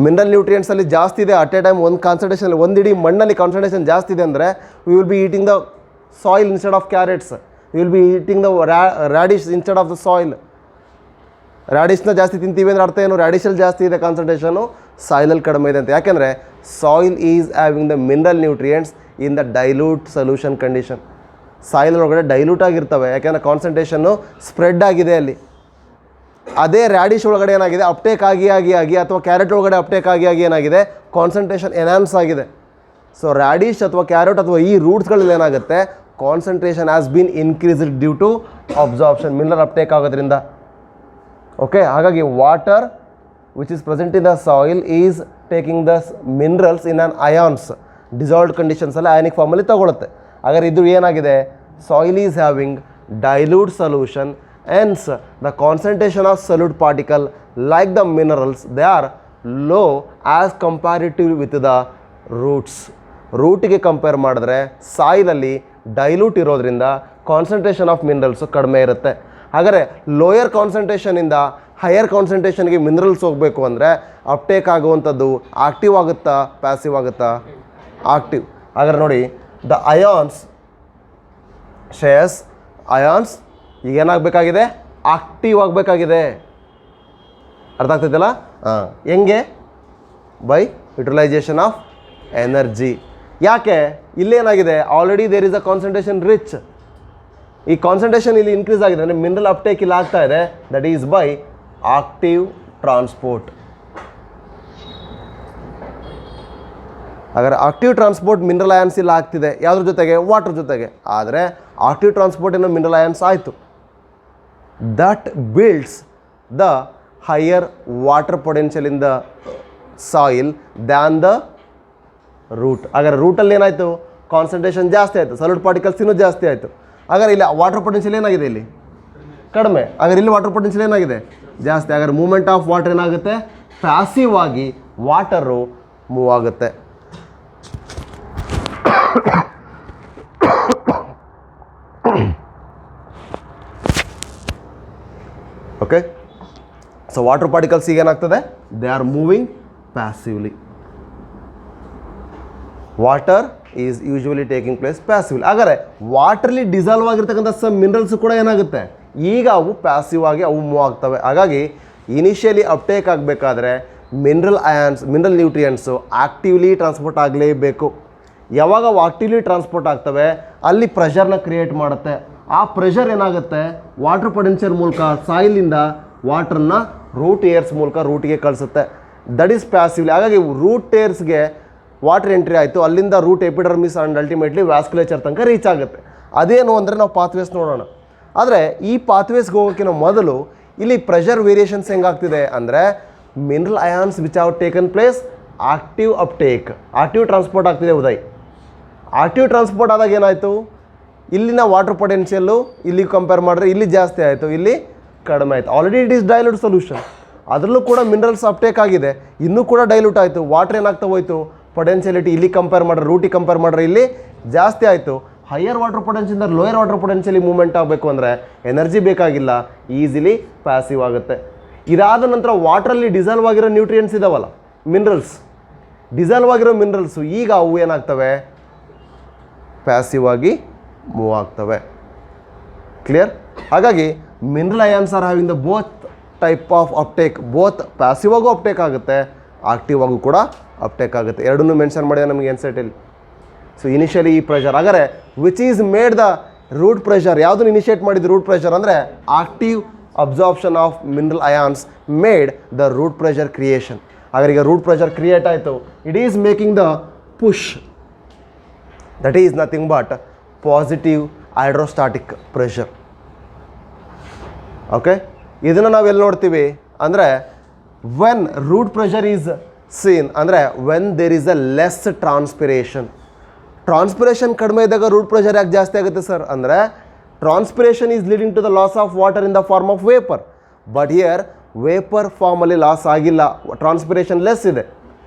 ಮಿನರಲ್ ನ್ಯೂಟ್ರಿಯೆಂಟ್ಸಲ್ಲಿ ಜಾಸ್ತಿ ಇದೆ ಅಟ್ ಎ ಟೈಮ್, ಒಂದು ಕಾನ್ಸಂಟ್ರೇಷನ್, ಒಂದು ಇಡೀ ಮಣ್ಣಲ್ಲಿ ಕಾನ್ಸಂಟ್ರೇಷನ್ ಜಾಸ್ತಿ ಇದೆ ಅಂದರೆ we will be eating the soil instead of carrots. We will be eating the radish instead of the soil. ರ್ಯಾಡಿಶ್ನ ಜಾಸ್ತಿ ತಿಂತೀವಿ ಅಂದರೆ ಅರ್ಥ ಏನು? ರ್ಯಾಡಿಶಲ್ಲಿ ಜಾಸ್ತಿ ಇದೆ ಕಾನ್ಸಂಟ್ರೇಷನು, ಸಾಯಿಲಲ್ಲಿ ಕಡಿಮೆ ಇದೆ ಅಂತ. ಯಾಕೆಂದರೆ soil is having the mineral nutrients in the dilute solution condition. Soil ಒಳಗಡೆ ಡೈಲ್ಯೂಟ್ ಆಗಿರ್ತವೆ, ಯಾಕೆಂದರೆ ಕಾನ್ಸಂಟ್ರೇಷನ್ನು ಸ್ಪ್ರೆಡ್ ಆಗಿದೆ ಅಲ್ಲಿ. ಅದೇ ರ್ಯಾಡಿಶ್ ಒಳಗಡೆ ಏನಾಗಿದೆ, ಅಪ್ಟೇಕ್ ಆಗಿ ಅಥವಾ ಕ್ಯಾರೆಟ್ ಒಳಗಡೆ ಅಪ್ಟೇಕ್ ಆಗಿ ಏನಾಗಿದೆ, ಕಾನ್ಸಂಟ್ರೇಷನ್ ಎನ್ಹಾನ್ಸ್ ಆಗಿದೆ. ಸೊ ರ್ಯಾಡಿಶ್ ಅಥವಾ ಕ್ಯಾರೆಟ್ ಅಥವಾ ಈ ರೂಟ್ಸ್ಗಳಲ್ಲಿ ಏನಾಗುತ್ತೆ, concentration has been increased due to absorption, mineral uptake ಆಗೋದ್ರಿಂದ. ಓಕೆ, ಹಾಗಾಗಿ water which is present in the soil is taking the minerals in on ions, dissolved ಕಂಡೀಷನ್ಸಲ್ಲಿ ಅಯಾನಿಕ್ ಫಾರ್ಮಲ್ಲಿ ತಗೊಳುತ್ತೆ. ಹಾಗಾದ್ರೆ ಇದು ಏನಾಗಿದೆ, soil is having dilute solution. Hence, the concentration of solute particle like the minerals, they are low as comparative with the roots. ರೂಟಿಗೆ compare ಮಾಡಿದ್ರೆ ಸಾಯಿಲಲ್ಲಿ dilute ಇರೋದ್ರಿಂದ ಕಾನ್ಸಂಟ್ರೇಷನ್ ಆಫ್ ಮಿನರಲ್ಸು ಕಡಿಮೆ ಇರುತ್ತೆ. ಹಾಗಾದರೆ ಲೋಯರ್ ಕಾನ್ಸಂಟ್ರೇಷನಿಂದ ಹೈಯರ್ ಕಾನ್ಸಂಟ್ರೇಷನ್ಗೆ ಮಿನರಲ್ಸ್ ಹೋಗಬೇಕು ಅಂದರೆ ಅಪ್ಟೇಕ್ ಆಗುವಂಥದ್ದು ಆಕ್ಟಿವ್ ಆಗುತ್ತಾ ಪ್ಯಾಸಿವ್ ಆಗುತ್ತಾ? ಆಕ್ಟಿವ್. ಹಾಗಾದ್ರೆ ನೋಡಿ, ದ ಅಯಾನ್ಸ್ ಶೇರ್ಸ್ ಅಯಾನ್ಸ್ ಈಗ ಏನಾಗಬೇಕಾಗಿದೆ? ಆಕ್ಟಿವ್ ಆಗಬೇಕಾಗಿದೆ. ಅರ್ಥ ಆಗ್ತೈತಲ್ಲ? ಹೆಂಗೆ? By utilisation of energy. ಯಾಕೆ? ಇಲ್ಲೇನಾಗಿದೆ? Already there is a concentration rich. ಈ ಕಾನ್ಸಂಟ್ರೇಷನ್ ಇಲ್ಲಿ ಇನ್ಕ್ರೀಸ್ ಆಗಿದೆ ಅಂದರೆ ಮಿನರಲ್ ಅಪ್ಟೇಕ್ ಇಲ್ಲಿ ಆಗ್ತಾ ಇದೆ. That is by active transport. ಹಾಗಾದರೆ ಆಕ್ಟಿವ್ ಟ್ರಾನ್ಸ್ಪೋರ್ಟ್ ಮಿನರಲ್ ಅಯಾನ್ಸ್ ಇಲ್ಲಿ ಆಗ್ತಿದೆ. ಯಾವುದ್ರ ಜೊತೆಗೆ? ವಾಟರ್ ಜೊತೆಗೆ. ಆದರೆ ಆಕ್ಟಿವ್ ಟ್ರಾನ್ಸ್ಪೋರ್ಟ್ ಏನೋ ಮಿನರಲ್ ಅಯಾನ್ಸ್ ಆಯಿತು. That builds the higher water potential in the soil than the root. ಹಾಗಾದ್ರೆ ರೂಟಲ್ಲಿ ಏನಾಯಿತು? ಕಾನ್ಸಂಟ್ರೇಷನ್ ಜಾಸ್ತಿ ಆಯಿತು, ಸಾಲಿಡ್ ಪಾರ್ಟಿಕಲ್ಸ್ ಇನ್ನೂ ಜಾಸ್ತಿ ಆಯಿತು. ಹಾಗಾದ್ರೆ ಇಲ್ಲಿ ವಾಟರ್ ಪೊಟೆನ್ಷಿಯಲ್ ಏನಾಗಿದೆ? ಇಲ್ಲಿ ಕಡಿಮೆ. ಹಾಗಾದ್ರೆ ಇಲ್ಲಿ ವಾಟರ್ ಪೊಟೆನ್ಷಿಯಲ್ ಏನಾಗಿದೆ? ಜಾಸ್ತಿ. ಹಾಗಾದ್ರೆ ಮೂವ್ಮೆಂಟ್ ಆಫ್ ವಾಟರ್ ಏನಾಗುತ್ತೆ? ಪ್ಯಾಸಿವ್ ಆಗಿ ವಾಟರು ಮೂವ್ ಆಗುತ್ತೆ. ಓಕೆ, ಸೊ ವಾಟರ್ ಪಾರ್ಟಿಕಲ್ಸ್ ಈಗ ಏನಾಗ್ತದೆ? They are moving passively. Water is usually taking place passively. ಹಾಗಾದರೆ ವಾಟರ್ಲಿ ಡಿಸಾಲ್ವ್ ಆಗಿರ್ತಕ್ಕಂಥ ಸಮ್ ಮಿನರಲ್ಸ್ ಕೂಡ ಏನಾಗುತ್ತೆ? ಈಗ ಅವು ಪ್ಯಾಸಿವ್ ಆಗಿ ಅವು ಮೂವ್ ಆಗ್ತವೆ. ಹಾಗಾಗಿ ಇನಿಷಿಯಲಿ ಅಪ್ಟೇಕ್ ಆಗಬೇಕಾದ್ರೆ mineral ions, mineral nutrients actively transport ಆಗಲೇಬೇಕು. ಯಾವಾಗ ಅವು ಆಕ್ಟಿವ್ಲಿ ಟ್ರಾನ್ಸ್ಪೋರ್ಟ್ ಆಗ್ತವೆ ಅಲ್ಲಿ ಪ್ರೆಷರ್ನ ಕ್ರಿಯೇಟ್ ಮಾಡುತ್ತೆ. ಆ ಪ್ರೆಷರ್ ಏನಾಗುತ್ತೆ? ವಾಟರ್ ಪೊಟೆನ್ಷಿಯಲ್ ಮೂಲಕ ಸಾಯಿಲಿಂದ ವಾಟರ್ನ ರೂಟ್ ಏರ್ಸ್ ಮೂಲಕ ರೂಟ್ಗೆ ಕಳಿಸುತ್ತೆ. That is passively. ಹಾಗಾಗಿ ರೂಟ್ ಏರ್ಸ್ಗೆ ವಾಟರ್ ಎಂಟ್ರಿ ಆಯಿತು, ಅಲ್ಲಿಂದ root epidermis and ultimately vasculature ತನಕ ರೀಚ್ ಆಗುತ್ತೆ. ಅದೇನು ಅಂದರೆ ನಾವು ಪಾತ್ವೇಸ್ ನೋಡೋಣ. ಆದರೆ ಈ ಪಾತ್ವೇಸ್ಗೆ ಹೋಗೋಕ್ಕಿಂತ ಮೊದಲು ಇಲ್ಲಿ ಪ್ರೆಷರ್ ವೇರಿಯೇಷನ್ಸ್ ಹೆಂಗಾಗ್ತಿದೆ ಅಂದರೆ mineral ions which have taken place active uptake, active transport ಆಗ್ತಿದೆ ಉದಯ್. ಆಕ್ಟಿವ್ ಟ್ರಾನ್ಸ್ಪೋರ್ಟ್ ಆದಾಗ ಏನಾಯಿತು? ಇಲ್ಲಿನ ವಾಟರ್ ಪೊಟೆನ್ಷಿಯಲ್ಲು ಇಲ್ಲಿ ಕಂಪೇರ್ ಮಾಡಿದ್ರೆ ಇಲ್ಲಿ ಜಾಸ್ತಿ ಆಯಿತು, ಇಲ್ಲಿ ಕಡಿಮೆ ಆಯಿತು. Already it is dilute solution. ಅದರಲ್ಲೂ ಕೂಡ ಮಿನರಲ್ಸ್ ಅಪ್ಟೇಕ್ ಆಗಿದೆ, ಇನ್ನೂ ಕೂಡ ಡೈಲ್ಯೂಟ್ ಆಯಿತು. ವಾಟರ್ ಏನಾಗ್ತಾ ಹೋಯಿತು? ಪೊಟೆನ್ಷಿಯಲಿಟಿ ಇಲ್ಲಿ ಕಂಪೇರ್ ಮಾಡ್ರೆ, ರೂಟಿಗೆ ಕಂಪೇರ್ ಮಾಡ್ರೆ ಇಲ್ಲಿ ಜಾಸ್ತಿ ಆಯಿತು. ಹೈಯರ್ ವಾಟರ್ ಪೊಟೆನ್ಷಿಯಿಂದ ಲೋಯರ್ ವಾಟರ್ ಪೊಟೆನ್ಷಿಯಲಿ ಮೂವ್ಮೆಂಟ್ ಆಗಬೇಕು ಅಂದರೆ ಎನರ್ಜಿ ಬೇಕಾಗಿಲ್ಲ, ಈಸಿಲಿ ಪ್ಯಾಸಿವ್ ಆಗುತ್ತೆ. ಇದಾದ ನಂತರ ವಾಟ್ರಲ್ಲಿ ಡಿಸಾಲ್ವ್ ಆಗಿರೋ ನ್ಯೂಟ್ರಿಯೆಂಟ್ಸ್ ಇದಾವಲ್ಲ, ಮಿನರಲ್ಸ್, ಡಿಸಾಲ್ವ್ ಆಗಿರೋ ಮಿನರಲ್ಸು ಈಗ ಅವು ಏನಾಗ್ತವೆ? ಪ್ಯಾಸಿವ್ ಆಗಿ ಮೂವ್ ಆಗ್ತವೆ. ಕ್ಲಿಯರ್? ಹಾಗಾಗಿ mineral ions are having the both type of uptake. Both passive ಆಗು ಅಪ್ಟೇಕ್ ಆಗುತ್ತೆ, ಆಕ್ಟಿವ್ ಆಗು ಕೂಡ ಅಪ್ಟೇಕ್ ಆಗುತ್ತೆ. ಎರಡನ್ನೂ ಮೆನ್ಷನ್ ಮಾಡಿದೆ ನಮಗೆ ಎನ್ಸೆಟಲ್ಲಿ. ಸೊ ಇನಿಷಿಯಲಿ ಈ ಪ್ರೆಷರ್, ಹಾಗಾದರೆ which is made the root pressure, ಯಾವುದನ್ನು ಇನಿಷಿಯೇಟ್ ಮಾಡಿದ್ದು ರೂಟ್ ಪ್ರೆಷರ್ ಅಂದರೆ active absorption of mineral ions made the root pressure creation. ಹಾಗಾದ್ರೆ ಈಗ ರೂಟ್ ಪ್ರೆಷರ್ ಕ್ರಿಯೇಟ್ ಆಯಿತು. It is making the push. That is nothing but positive hydrostatic pressure. Okay, ಇದನ್ನು ನಾವು ಎಲ್ಲಿ ನೋಡ್ತೀವಿ ಅಂದರೆ when root pressure is seen ಅಂದರೆ when there is a less transpiration. Transpiration ಕಡಿಮೆ ಇದ್ದಾಗ ರೂಟ್ ಪ್ರೆಷರ್ ಯಾಕೆ ಜಾಸ್ತಿ ಆಗುತ್ತೆ ಸರ್ ಅಂದರೆ transpiration is leading to the loss of water in the form of vapour. But here vapour ಫಾರ್ಮಲ್ಲಿ loss ಆಗಿಲ್ಲ, transpiration less ಇದೆ.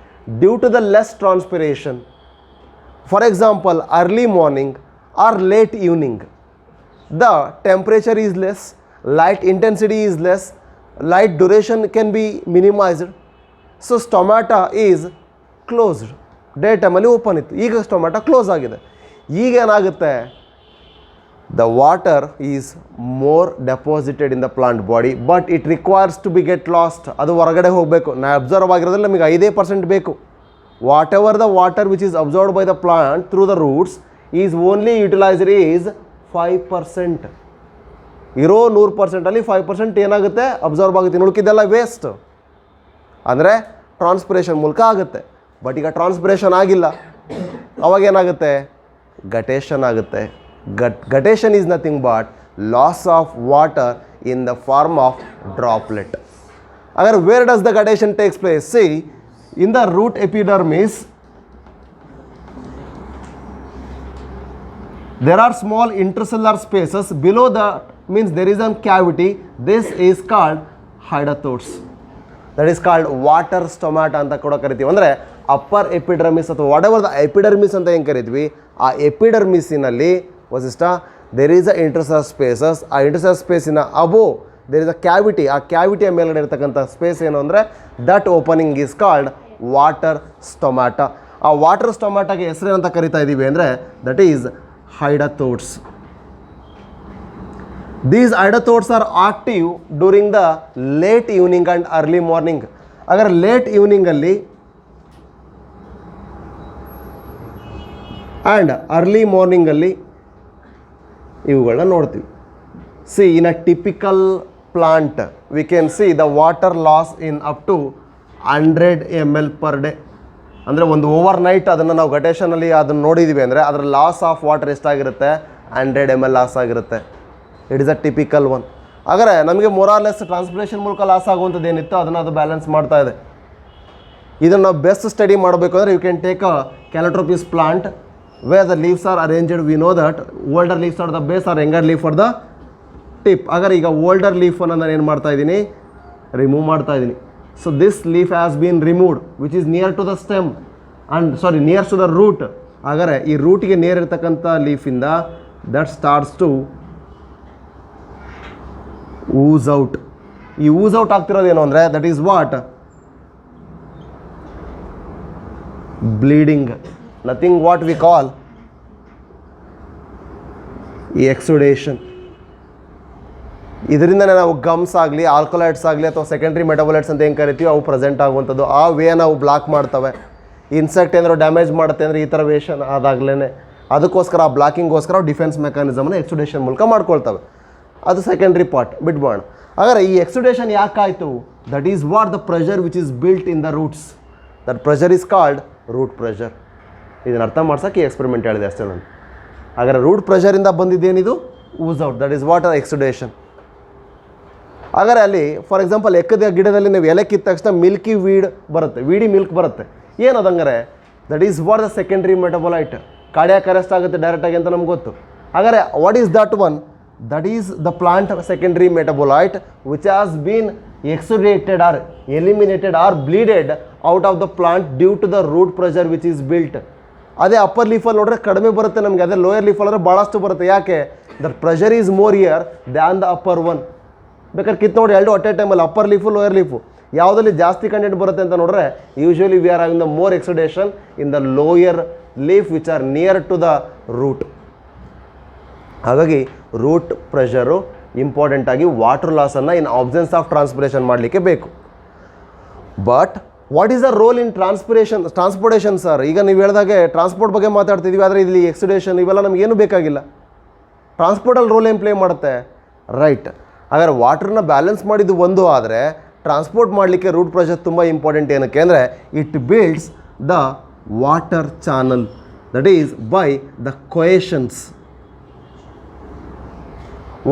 Due to the less transpiration, for example early morning or late evening, the temperature is less, light intensity is less, light duration can be minimized. So stomata is closed. Day ಟೈಮಲ್ಲಿ open ಇತ್ತು, ಈಗ stomata close ಆಗಿದೆ. ಈಗ ಏನಾಗುತ್ತೆ? The water is more deposited in the plant body but it requires to be get lost. ಅದು ಹೊರಗಡೆ ಹೋಗಬೇಕು. ನಾ ಅಬ್ಸರ್ವ್ ಆಗಿರೋದ್ರಲ್ಲಿ ನಮಗೆ 5% ಬೇಕು. Whatever the water which is absorbed by the plant through the roots is only utilised is 5%. ಇರೋ 100%ಅಲ್ಲಿ 5% ಏನಾಗುತ್ತೆ? Observe ಆಗುತ್ತೆ. ಉಳ್ಕಿದ್ದೆಲ್ಲ ವೇಸ್ಟ್. ಅಂದರೆ ಟ್ರಾನ್ಸ್ಪಿರೇಷನ್ ಮೂಲಕ ಆಗುತ್ತೆ. ಬಟ್ ಈಗ ಟ್ರಾನ್ಸ್ಪಿರೇಷನ್ ಆಗಿಲ್ಲ, ಅವಾಗೇನಾಗುತ್ತೆ? ಗಟೇಷನ್ ಆಗುತ್ತೆ. Guttation is nothing but loss of water in the form of droplet. ಹಾಗಾದ್ರೆ where does the guttation takes place? See, in the root epidermis there are small intercellular spaces below the means there is a cavity. This is called hydatodes. That is called water stomata ಅಂತ ಕೂಡ ಕರಿತೀವಿ. ಅಂದರೆ upper epidermis ಅಥವಾ whatever the epidermis ಅಂತ ಏನು ಕರಿತೀವಿ, ಆ ಎಪಿಡರ್ಮಿಸಿನಲ್ಲಿ ವಸಿಷ್ಠ there is a intercell spaces. ಆ ಇಂಟರ್ಸರ್ ಸ್ಪೇಸಿನ above there is a cavity. ಆ ಕ್ಯಾವಿಟಿಯ ಮೇಲ್ಗಡೆ ಇರತಕ್ಕಂಥ ಸ್ಪೇಸ್ ಏನು ಅಂದರೆ that opening is called water stomata. ಆ ವಾಟರ್ ಸ್ಟೊಮ್ಯಾಟಾಗೆ ಹೆಸರೇನಂತ ಕರಿತಾ ಇದ್ದೀವಿ ಅಂದರೆ that is hydathodes. These hydathodes are active during the late evening and early morning. ಹಾಗಾದ್ರೆ ಲೇಟ್ ಈವ್ನಿಂಗಲ್ಲಿ ಆ್ಯಂಡ್ ಅರ್ಲಿ ಮಾರ್ನಿಂಗಲ್ಲಿ ಇವುಗಳನ್ನ ನೋಡ್ತೀವಿ. See in a typical plant we can see the water loss in up to 100 ml per day. ಅಂದರೆ ಒಂದು over night ಅದನ್ನು ನಾವು ಗಟೇಷನಲ್ಲಿ ಅದನ್ನು ನೋಡಿದ್ದೀವಿ ಅಂದರೆ ಅದರ ಲಾಸ್ ಆಫ್ ವಾಟರ್ ಎಷ್ಟಾಗಿರುತ್ತೆ, 100 ml ಲಾಸ್ ಆಗಿರುತ್ತೆ. It is a typical one. ಹಾಗಾದರೆ ನಮಗೆ ಮೊರಾರ್ಲೆಸ್ ಟ್ರಾನ್ಸ್ಪಿರೇಷನ್ ಮೂಲಕ ಲಾಸ್ ಆಗುವಂಥದ್ದು ಏನಿತ್ತು ಅದನ್ನು ಅದು ಬ್ಯಾಲೆನ್ಸ್ ಮಾಡ್ತಾ ಇದೆ. ಇದನ್ನು ನಾವು ಬೆಸ್ಟ್ ಸ್ಟಡಿ ಮಾಡಬೇಕು ಅಂದರೆ you can take a calotropis plant where the leaves are arranged. We know that older leaves are the base or younger leaf for the tip. ಹಾಗಾದ್ರೆ ಈಗ ಓಲ್ಡರ್ ಲೀಫನ್ನು ನಾನು ಏನು ಮಾಡ್ತಾ ಇದ್ದೀನಿ, ರಿಮೂವ್ ಮಾಡ್ತಾ ಇದ್ದೀನಿ. So this leaf has been removed which is near to the stem and near to the root. ಹಾಗಾದರೆ ಈ ರೂಟಿಗೆ ನೇರ್ ಇರ್ತಕ್ಕಂಥ ಲೀಫಿಂದ that starts to ooze out. ಈ ಊಸ್ ಔಟ್ ಆಗ್ತಿರೋದೇನು ಅಂದರೆ that is what bleeding. Nothing what we call ಈ exudation. ಇದರಿಂದನೇ ನಾವು ಗಮ್ಸ್ ಆಗಲಿ ಆಲ್ಕೊಲೈಡ್ಸ್ ಆಗಲಿ ಅಥವಾ ಸೆಕೆಂಡ್ರಿ ಮೆಟಬೊಲೈಟ್ಸ್ ಅಂತ ಏನು ಕರಿತೀವಿ ಅವು ಪ್ರೆಸೆಂಟ್ ಆಗುವಂಥದ್ದು. ಆ ವೇ ನಾವು ಬ್ಲಾಕ್ ಮಾಡ್ತವೆ. ಇನ್ಸೆಕ್ಟ್ ಏನಾದ್ರು ಡ್ಯಾಮೇಜ್ ಮಾಡುತ್ತೆ ಅಂದರೆ ಈ ಥರ ವೇಷನ್ ಆದಾಗಲೇ ಅದಕ್ಕೋಸ್ಕರ ಆ ಬ್ಲಾಕಿಂಗ್ಗೋಸ್ಕರ ಡಿಫೆನ್ಸ್ ಮೆಕ್ಯಾನಿಸಮನ್ನು ಎಕ್ಸುಡೇಷನ್ ಮೂಲಕ ಮಾಡ್ಕೊಳ್ತವೆ. ಅದು ಸೆಕೆಂಡ್ರಿ ಪಾರ್ಟ್ ಬಿಟ್ಬೋಣ. ಹಾಗಾದರೆ ಈ ಎಕ್ಸುಡೇಷನ್ ಯಾಕಾಯಿತು, that is what the pressure which is built in the roots. That pressure is called root pressure. ಇದನ್ನು ಅರ್ಥ ಮಾಡ್ಸೋಕ್ಕೆ ಈ ಎಕ್ಸ್ಪೆರಿಮೆಂಟ್ ಹೇಳಿದೆ ಅಷ್ಟೇ ನಾನು. ಹಾಗಾದರೆ ರೂಟ್ ಪ್ರೆಷರಿಂದ ಬಂದಿದ್ದೇನಿದು ooze out, that is what exudation. ಹಾಗಾದರೆ ಅಲ್ಲಿ ಫಾರ್ ಎಕ್ಸಾಂಪಲ್ ಎಕ್ಕದ ಗಿಡದಲ್ಲಿ ನೀವು ಎಲೆ ಕಿತ್ತ ತಕ್ಷಣ ಮಿಲ್ಕಿ ವೀಡ್ ಬರುತ್ತೆ, ವೀಡಿ ಮಿಲ್ಕ್ ಬರುತ್ತೆ. ಏನದಂಗಾರೆ that is what the secondary metabolite. Cardiac arrest ಆಗುತ್ತೆ ಡೈರೆಕ್ಟಾಗಿ ಅಂತ ನಮ್ಗೆ ಗೊತ್ತು. ಹಾಗಾದರೆ what is that one, that is the plant secondary metabolite which has been exudated or eliminated or bleeded out of the plant due to the root pressure which is built. ಅದೇ upper ಲೀಫಲ್ಲಿ ನೋಡ್ರೆ ಕಡಿಮೆ ಬರುತ್ತೆ ನಮಗೆ, ಅದೇ lower ಲೀಫಲ್ಲಿ ಅಂದರೆ ಭಾಳಷ್ಟು ಬರುತ್ತೆ. ಯಾಕೆ, that pressure is more here than the upper one. ಬೇಕಾದ್ರೆ ಕಿತ್ತು ನೋಡಿ ಎರಡು ಅಟ್ ಎ ಟೈಮಲ್ಲಿ ಅಪ್ಪರ್ ಲೀಫು ಲೋಯರ್ ಲೀಫು ಯಾವುದಲ್ಲಿ ಜಾಸ್ತಿ ಕಂಟೆಂಟ್ ಬರುತ್ತೆ ಅಂತ ನೋಡ್ರೆ usually we are having the more exudation in the lower leaf which are near to the root. ಹಾಗಾಗಿ ರೂಟ್ ಪ್ರೆಷರು ಇಂಪಾರ್ಟೆಂಟಾಗಿ ವಾಟರ್ ಲಾಸನ್ನು ಇನ್ ಆಬ್ಸೆನ್ಸ್ ಆಫ್ ಟ್ರಾನ್ಸ್ಪಿರೇಷನ್ ಮಾಡಲಿಕ್ಕೆ ಬೇಕು. But what is the role in transportation sir? ಈಗ ನೀವು ಹೇಳಿದಾಗೆ transport ಬಗ್ಗೆ ಮಾತಾಡ್ತಿದ್ದೀವಿ, ಆದರೆ ಇಲ್ಲಿ ಎಕ್ಸುಡೇಷನ್ ಇವೆಲ್ಲ ನಮಗೇನು ಬೇಕಾಗಿಲ್ಲ. ಟ್ರಾನ್ಸ್ಪೋರ್ಟಲ್ಲಿ ರೋಲ್ ಏನು ಪ್ಲೇ ಮಾಡುತ್ತೆ, ರೈಟ್. ಹಾಗಾದ್ರೆ ವಾಟರ್ನ ಬ್ಯಾಲೆನ್ಸ್ ಮಾಡಿದ್ದು ಒಂದು, ಆದರೆ ಟ್ರಾನ್ಸ್ಪೋರ್ಟ್ ಮಾಡಲಿಕ್ಕೆ ರೂಟ್ ಪ್ರೆಷರ್ ತುಂಬ ಇಂಪಾರ್ಟೆಂಟ್. ಏನಕ್ಕೆ ಅಂದರೆ it builds the water channel, that is by the ಕೊಯೇಷನ್ಸ್.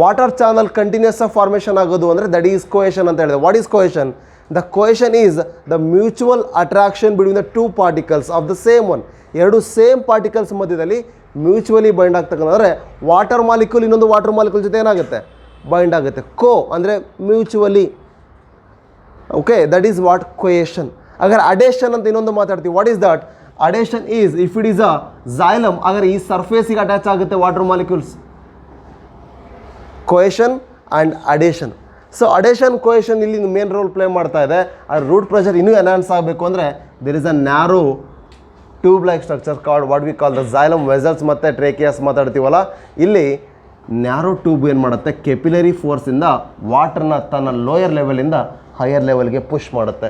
Water channel continuous ಆಗಿ ಫಾರ್ಮೇಷನ್ ಆಗೋದು ಅಂದರೆ ದಟ್ ಈಸ್ ಕೊಯೇಷನ್ ಅಂತ ಹೇಳಿದೆ. What is ಕೊಯೇಷನ್? The ಕೊಯೇಷನ್ is the mutual attraction between the two particles of the same one. ಎರಡು same particles ಮಧ್ಯದಲ್ಲಿ mutually bind ಆಗ್ತಕ್ಕಂಥದ್ರೆ water molecule ಇನ್ನೊಂದು water molecule ಜೊತೆ ಏನಾಗುತ್ತೆ, ಬೈಂಡ್ ಆಗುತ್ತೆ. ಕೋ ಅಂದರೆ mutually. Okay, that is what ಕೊಯೇಷನ್. ಹಾಗಾದ್ರೆ ಅಡೇಷನ್ ಅಂತ ಇನ್ನೊಂದು ಮಾತಾಡ್ತೀವಿ. What is that? Adhesion is if it is a xylem, ಹಾಗಾದ್ರೆ ಈ ಸರ್ಫೇಸಿಗೆ ಅಟ್ಯಾಚ್ ಆಗುತ್ತೆ water molecules. Cohesion and adhesion. So adhesion cohesion ಇಲ್ಲಿ ಮೇನ್ ರೋಲ್ ಪ್ಲೇ ಮಾಡ್ತಾ ಇದೆ. ಆ ರೂಟ್ ಪ್ರೆಷರ್ ಇನ್ನೂ ಎನ್ಹಾನ್ಸ್ ಆಗಬೇಕು ಅಂದರೆ there is a narrow tube like structure called what we call the xylem vessels ಮತ್ತು ಟ್ರೇಕಿಯಾಸ್ ಮಾತಾಡ್ತೀವಲ್ಲ, ಇಲ್ಲಿ ನ್ಯಾರೋ ಟ್ಯೂಬ್ ಏನು ಮಾಡುತ್ತೆ, ಕೆಪಿಲರಿ ಫೋರ್ಸಿಂದ ವಾಟರ್ನ ತನ್ನ ಲೋಯರ್ ಲೆವೆಲಿಂದ ಹೈಯರ್ ಲೆವೆಲ್ಗೆ ಪುಷ್ ಮಾಡುತ್ತೆ.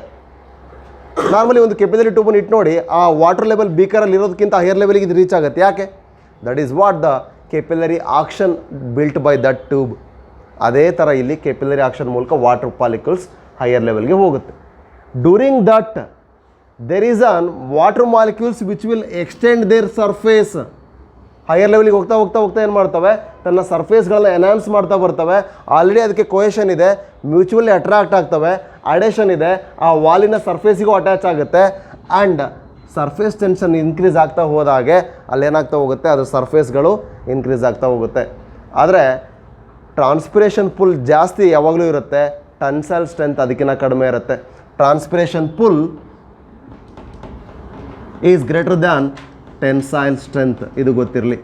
ನಾರ್ಮಲಿ ಒಂದು ಕೆಪಿಲರಿ ಟ್ಯೂಬನ್ನು ಇಟ್ಟು ನೋಡಿ, ಆ ವಾಟರ್ ಲೆವೆಲ್ ಬೀಕರಲ್ಲಿ ಇರೋದಕ್ಕಿಂತ ಹೈಯರ್ ಲೆವೆಲ್ಗೆ ಇದು ರೀಚ್ ಆಗುತ್ತೆ. ಯಾಕೆ? That is what the capillary action built by that tube. ಅದೇ ಥರ ಇಲ್ಲಿ ಕೆಪಿಲರಿ ಆಕ್ಷನ್ ಮೂಲಕ ವಾಟರ್ ಮಾಲಿಕ್ಯೂಲ್ಸ್ ಹೈಯರ್ ಲೆವೆಲ್ಗೆ ಹೋಗುತ್ತೆ. During that there is an water molecules which will extend their surface. Higher ಲೆವೆಲಿಗೆ ಹೋಗ್ತಾ ಹೋಗ್ತಾ ಹೋಗ್ತಾ ಏನು ಮಾಡ್ತವೆ, ತನ್ನ ಸರ್ಫೇಸ್ಗಳನ್ನ ಎನ್ಹಾನ್ಸ್ ಮಾಡ್ತಾ ಬರ್ತವೆ. ಆಲ್ರೆಡಿ ಅದಕ್ಕೆ ಕೊಯೇಷನ್ ಇದೆ, ಮ್ಯೂಚುವಲಿ ಅಟ್ರಾಕ್ಟ್ ಆಗ್ತವೆ. ಅಡೇಷನ್ ಇದೆ, ಆ ವಾಲಿನ ಸರ್ಫೇಸಿಗೂ ಅಟ್ಯಾಚ್ ಆಗುತ್ತೆ. ಆ್ಯಂಡ್ ಸರ್ಫೇಸ್ ಟೆನ್ಷನ್ ಇನ್ಕ್ರೀಸ್ ಆಗ್ತಾ ಹೋದಾಗೆ ಅಲ್ಲೇನಾಗ್ತಾ ಹೋಗುತ್ತೆ, ಅದು ಸರ್ಫೇಸ್ಗಳು ಇನ್ಕ್ರೀಸ್ ಆಗ್ತಾ ಹೋಗುತ್ತೆ. ಆದರೆ ಟ್ರಾನ್ಸ್ಪಿರೇಷನ್ ಪುಲ್ ಜಾಸ್ತಿ ಯಾವಾಗಲೂ ಇರುತ್ತೆ, ಟೆನ್ಸೈಲ್ ಸ್ಟ್ರೆಂತ್ ಅದಕ್ಕಿಂತ ಕಡಿಮೆ ಇರುತ್ತೆ. Transpiration pull is greater than tensile strength. ಇದು ಗೊತ್ತಿರಲಿ,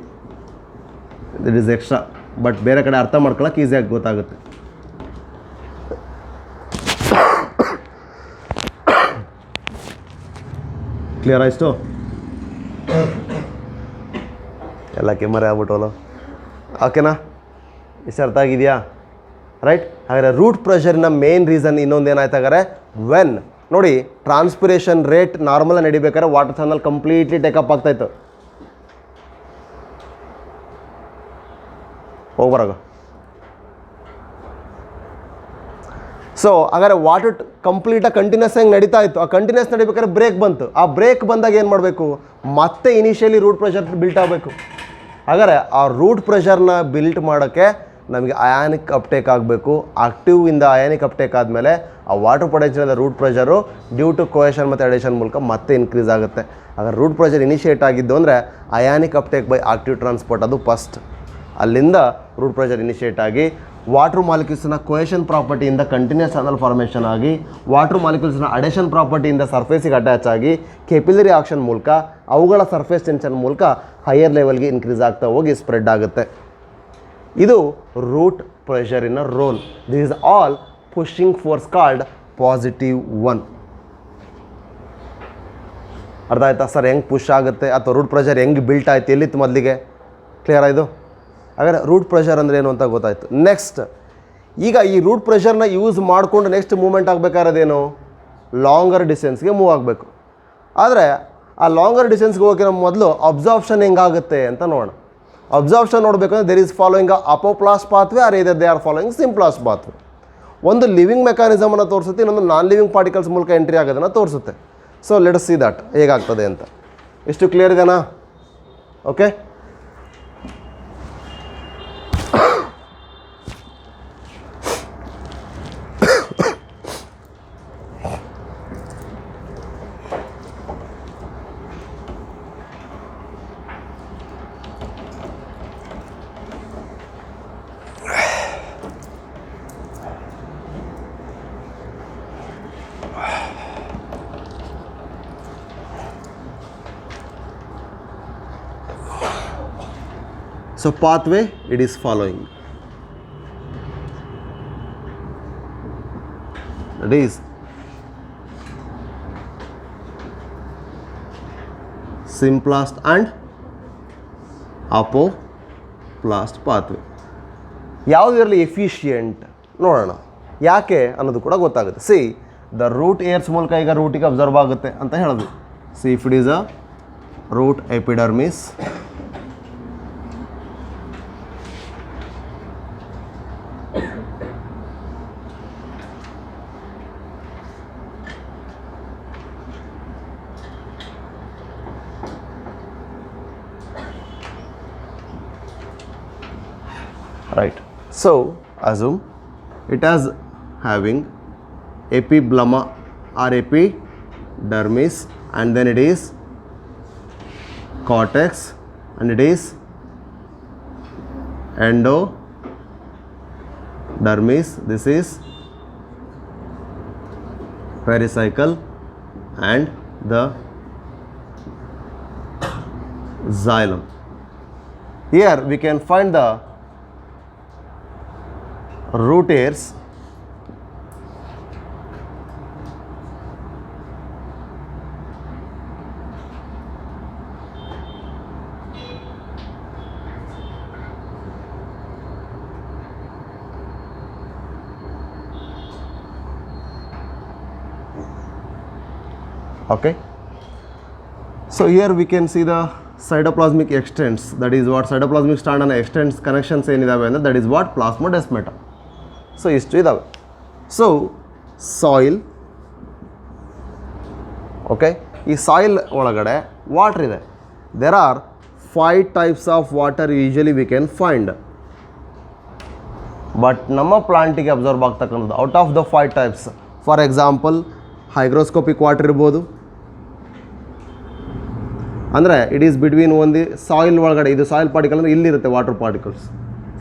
ಇಟ್ ಈಸ್ ಎಕ್ಸ್ಟ್ರಾ, ಬಟ್ ಬೇರೆ ಕಡೆ ಅರ್ಥ ಮಾಡ್ಕೊಳಕ್ಕೆ ಈಸಿಯಾಗಿ ಗೊತ್ತಾಗುತ್ತೆ. ಕ್ಲಿಯರ್ ಆಯಿತು? ಎಲ್ಲ ಕೆಮ್ಮರೆ ಆಗ್ಬಿಟ್ಟವಲ್ಲ. ಓಕೆನಾ? ಇಷ್ಟು ಅರ್ಥ ಆಗಿದೆಯಾ? ರೈಟ್. ಹಾಗಾದರೆ ರೂಟ್ ಪ್ರೆಷರಿನ ಮೇನ್ ರೀಸನ್ ಇನ್ನೊಂದು ಏನಾಯ್ತು ಹಾಗಾದ್ರೆ, ವೆನ್ ನೋಡಿ ಟ್ರಾನ್ಸ್ಪಿರೇಷನ್ ರೇಟ್ ನಾರ್ಮಲ್ ನಡಿಬೇಕಾದ್ರೆ ವಾಟರ್ ಚಾನಲ್ ಕಂಪ್ಲೀಟ್ಲಿ ಟೇಕಪ್ ಆಗ್ತಾಯಿತ್ತು. ಹೋಗ್ಬರಾಗ. ಸೊ ಹಾಗಾದ್ರೆ ವಾಟರ್ ಕಂಪ್ಲೀಟಾಗಿ ಕಂಟಿನ್ಯೂಸ್ ಆಗಿ ನಡೀತಾ ಇತ್ತು. ಆ ಕಂಟಿನ್ಯೂಸ್ ನಡಿಬೇಕಾದ್ರೆ ಬ್ರೇಕ್ ಬಂತು. ಆ ಬ್ರೇಕ್ ಬಂದಾಗ ಏನು ಮಾಡಬೇಕು, ಮತ್ತೆ ಇನಿಷಿಯಲಿ ರೂಟ್ ಪ್ರೆಷರ್ ಬಿಲ್ಟ್ ಆಗಬೇಕು. ಹಾಗಾದರೆ ಆ ರೂಟ್ ಪ್ರೆಷರ್ನ ಬಿಲ್ಟ್ ಮಾಡೋಕ್ಕೆ ನಮಗೆ ಅಯಾನಿಕ್ ಅಪ್ಟೇಕ್ ಆಗಬೇಕು. ಆಕ್ಟಿವ್ ಇಂದ ಅಯಾನಿಕ್ ಅಪ್ಟೇಕ್ ಆದಮೇಲೆ ಆ water potential root pressure due to cohesion ಮತ್ತು ಅಡೇಷನ್ ಮೂಲಕ ಮತ್ತೆ ಇನ್ಕ್ರೀಸ್ ಆಗುತ್ತೆ. ಹಾಗಾದ್ರೆ ರೂಟ್ ಪ್ರೆಷರ್ ಇನಿಷಿಯೇಟ್ ಆಗಿದ್ದು ಅಂದರೆ ionic uptake by active transport, ಅದು ಫಸ್ಟ್. ಅಲ್ಲಿಂದ ರೂಟ್ ಪ್ರೆಷರ್ ಇನಿಷಿಯೇಟ್ ಆಗಿ ವಾಟರ್ ಮಾಲಿಕ್ಯೂಲ್ಸ್ನ ಕೋಯೇಷನ್ ಪ್ರಾಪರ್ಟಿಯಿಂದ ಕಂಟಿನ್ಯೂಸ್ ಚಾನಲ್ ಫಾರ್ಮೇಷನ್ ಆಗಿ ವಾಟರ್ ಮಾಲಿಕ್ಯೂಲ್ಸ್ನ ಅಡೇಷನ್ ಪ್ರಾಪರ್ಟಿಯಿಂದ ಸರ್ಫೇಸಿಗೆ ಅಟ್ಯಾಚ್ ಆಗಿ ಕೆಪಿಲರಿ ಆಕ್ಷನ್ ಮೂಲಕ ಅವುಗಳ ಸರ್ಫೇಸ್ ಟೆನ್ಷನ್ ಮೂಲಕ ಹೈಯರ್ ಲೆವೆಲ್ಗೆ ಇನ್ಕ್ರೀಸ್ ಆಗ್ತಾ ಹೋಗಿ ಸ್ಪ್ರೆಡ್ ಆಗುತ್ತೆ. ಇದು ರೂಟ್ ಪ್ರೆಷರಿನ role. This is all pushing force called +1. ಅರ್ಥ ಆಯ್ತಾ ಸರ್? ಹೆಂಗೆ ಪುಷ್ ಆಗುತ್ತೆ ಅಥವಾ ರೂಟ್ ಪ್ರೆಷರ್ ಹೆಂಗೆ ಬಿಲ್ಟ್ ಆಯ್ತು, ಎಲ್ಲಿತ್ತು ಮೊದಲಿಗೆ? ಕ್ಲಿಯರ್ ಆಯಿತು? ಹಾಗಾದರೆ ರೂಟ್ ಪ್ರೆಷರ್ ಅಂದರೆ ಏನು ಅಂತ ಗೊತ್ತಾಯಿತು. ನೆಕ್ಸ್ಟ್, ಈಗ ಈ ರೂಟ್ ಪ್ರೆಷರ್ನ ಯೂಸ್ ಮಾಡಿಕೊಂಡು ನೆಕ್ಸ್ಟ್ ಮೂವ್ಮೆಂಟ್ ಆಗಬೇಕಾದ್ರೇನು, ಲಾಂಗರ್ ಡಿಸ್ಟೆನ್ಸ್ಗೆ ಮೂವ್ ಆಗಬೇಕು. ಆದರೆ ಆ ಲಾಂಗರ್ ಡಿಸ್ಟೆನ್ಸ್ಗೆ ಹೋಗೋಕೆ ಮೊದಲು ಅಬ್ಸಾರ್ಪ್ಷನ್ ಹೆಂಗಾಗುತ್ತೆ ಅಂತ ನೋಡೋಣ. ಅಬ್ಸಾರ್ಪ್ಷನ್ ನೋಡಬೇಕಂದ್ರೆ there is following apoplast pathway or either they are following symplast pathway. ಒಂದು ಲಿವಿಂಗ್ ಮೆಕ್ಯಾನಿಸಮನ್ನು ತೋರಿಸುತ್ತೆ, ಇನ್ನೊಂದು ನಾನ್ ಲಿವಿಂಗ್ ಪಾರ್ಟಿಕಲ್ಸ್ ಮೂಲಕ ಎಂಟ್ರಿ ಆಗೋದನ್ನು ತೋರಿಸುತ್ತೆ. ಸೊ ಲೆಟ್ ಸಿ ದಟ್ ಹೇಗಾಗ್ತದೆ ಅಂತ. ಎಷ್ಟು ಕ್ಲಿಯರ್ ಇದೆನಾ? Okay. So pathway it is following. That is simplast and apoplast pathway. ಯಾವುದಿರಲಿ ಎಫಿಷಿಯೆಂಟ್ ನೋಡೋಣ ಯಾಕೆ ಅನ್ನೋದು ಕೂಡ ಗೊತ್ತಾಗುತ್ತೆ. ಸಿ ದ ರೂಟ್ ಏರ್ಸ್ ಮೂಲಕ ಈಗ ರೂಟಿಗೆ ಅಬ್ಸರ್ವ್ ಆಗುತ್ತೆ ಅಂತ ಹೇಳಿದ್ವಿ. See if it is a root epidermis, right. So assume it as having epiblema or epidermis, and then it is cortex, and it is endodermis. This is pericycle and the xylem. Here we can find the root hairs, okay. So here we can see the cytoplasmic extents, that is what cytoplasmic strand and extents connections ಏನಿದಾವೆ ಅಂದರೆ that is what plasmodesmata. So ಇಷ್ಟು ಇದ್ದಾವೆ. So soil, okay. ಈ soil ಒಳಗಡೆ water ಇದೆ. There are 5 types of water usually we can find. But ನಮ್ಮ ಪ್ಲಾಂಟಿಗೆ absorb ಆಗ್ತಕ್ಕಂಥದ್ದು out of the 5 types, for example hygroscopic water ಇರ್ಬೋದು. ಅಂದರೆ ಇಟ್ ಈಸ್ ಬಿಟ್ವೀನ್ ಒಂದು ಸಾಯಿಲ್ ಒಳಗಡೆ, ಇದು ಸಾಯಿಲ್ ಪಾರ್ಟಿಕಲ್ ಅಂದರೆ ಇಲ್ಲಿರುತ್ತೆ ವಾಟರ್ ಪಾರ್ಟಿಕಲ್ಸ್,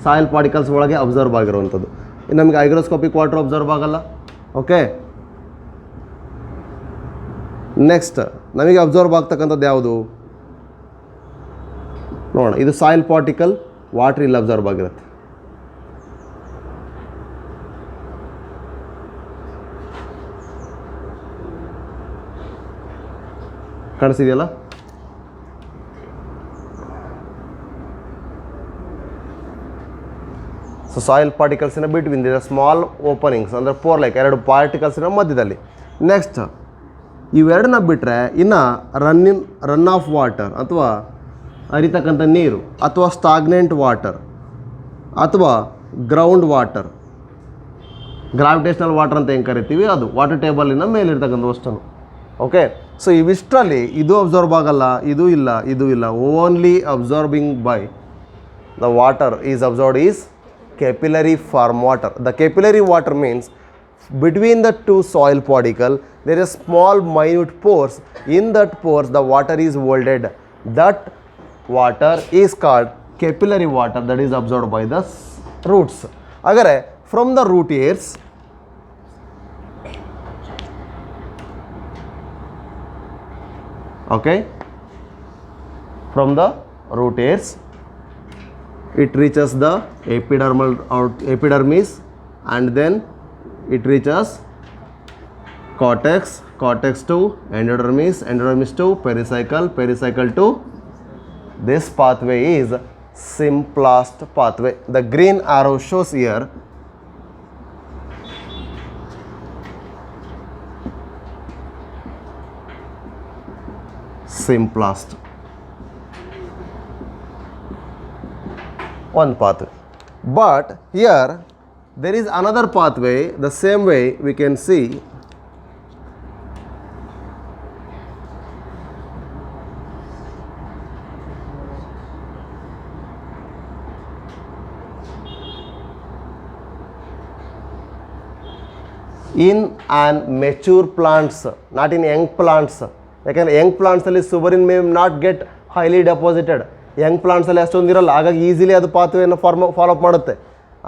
ಸಾಯಿಲ್ ಪಾರ್ಟಿಕಲ್ಸ್ ಒಳಗೆ ಅಬ್ಸರ್ವ್ ಆಗಿರುವಂಥದ್ದು. ನಮಗೆ ಹೈಗ್ರೋಸ್ಕೋಪಿಕ್ ವಾಟರ್ ಅಬ್ಸರ್ವ್ ಆಗಲ್ಲ. ಓಕೆ. ನೆಕ್ಸ್ಟ್ ನಮಗೆ ಅಬ್ಸರ್ವ್ ಆಗ್ತಕ್ಕಂಥದ್ದು ಯಾವುದು ನೋಡೋಣ. ಇದು ಸಾಯಿಲ್ ಪಾರ್ಟಿಕಲ್, ವಾಟರ್ ಇಲ್ಲಿ ಅಬ್ಸರ್ವ್ ಆಗಿರುತ್ತೆ. ಕಾಣಿಸಿದೆಯಲ್ಲ? ಸೊ ಸಾಯಿಲ್ ಪಾರ್ಟಿಕಲ್ಸಿನ ಬಿಟ್ವೀನ್ ದ ಸ್ಮಾಲ್ ಓಪನಿಂಗ್ಸ್ ಅಂದರೆ ಪೋರ್ ಲೈಕ್ 2 ಪಾರ್ಟಿಕಲ್ಸಿನ ಮಧ್ಯದಲ್ಲಿ. ನೆಕ್ಸ್ಟ್ ಇವೆರಡನ್ನ ಬಿಟ್ಟರೆ ಇನ್ನು ರನ್ ಆಫ್ ವಾಟರ್ ಅಥವಾ ಹರಿತಕ್ಕಂಥ ನೀರು ಅಥವಾ ಸ್ಟಾಗ್ನೆಂಟ್ ವಾಟರ್ ಅಥವಾ ಗ್ರೌಂಡ್ ವಾಟರ್, ಗ್ರಾವಿಟೇಷನಲ್ ವಾಟರ್ ಅಂತ ಹೆಂಗೆ ಕರಿತೀವಿ ಅದು ವಾಟರ್ ಟೇಬಲಿನ ಮೇಲಿರ್ತಕ್ಕಂಥ ವಸ್ತುನು. ಓಕೆ, ಸೊ ಇವಿಷ್ಟರಲ್ಲಿ ಇದು ಅಬ್ಸರ್ವ್ ಆಗಲ್ಲ, ಇದು ಇಲ್ಲ, ಇದು ಇಲ್ಲ. Only absorbing by the water is observed is capillary form water. The capillary water means between the two soil particle there is small minute pores. In that pores the water is holded. That water is called capillary water, that is absorbed by the roots. Agar from the root hairs, okay, from the root hairs it reaches the epidermis and then it reaches cortex, cortex to endodermis, endodermis to pericycle, pericycle to this pathway is symplast pathway. The green arrow shows here symplast, one pathway. But here there is another pathway, the same way we can see in an mature plants, not in young plants. ಯಾಕಂದರೆ young ಪ್ಲಾಂಟ್ಸಲ್ಲಿ suberin may not get highly deposited. Young ಪ್ಲಾಂಟ್ಸಲ್ಲಿ ಅಷ್ಟೊಂದಿರಲ್ಲ, ಹಾಗಾಗಿ easily ಅದು ಪಾತ್ವೆಯನ್ನು follow up ಮಾಡುತ್ತೆ.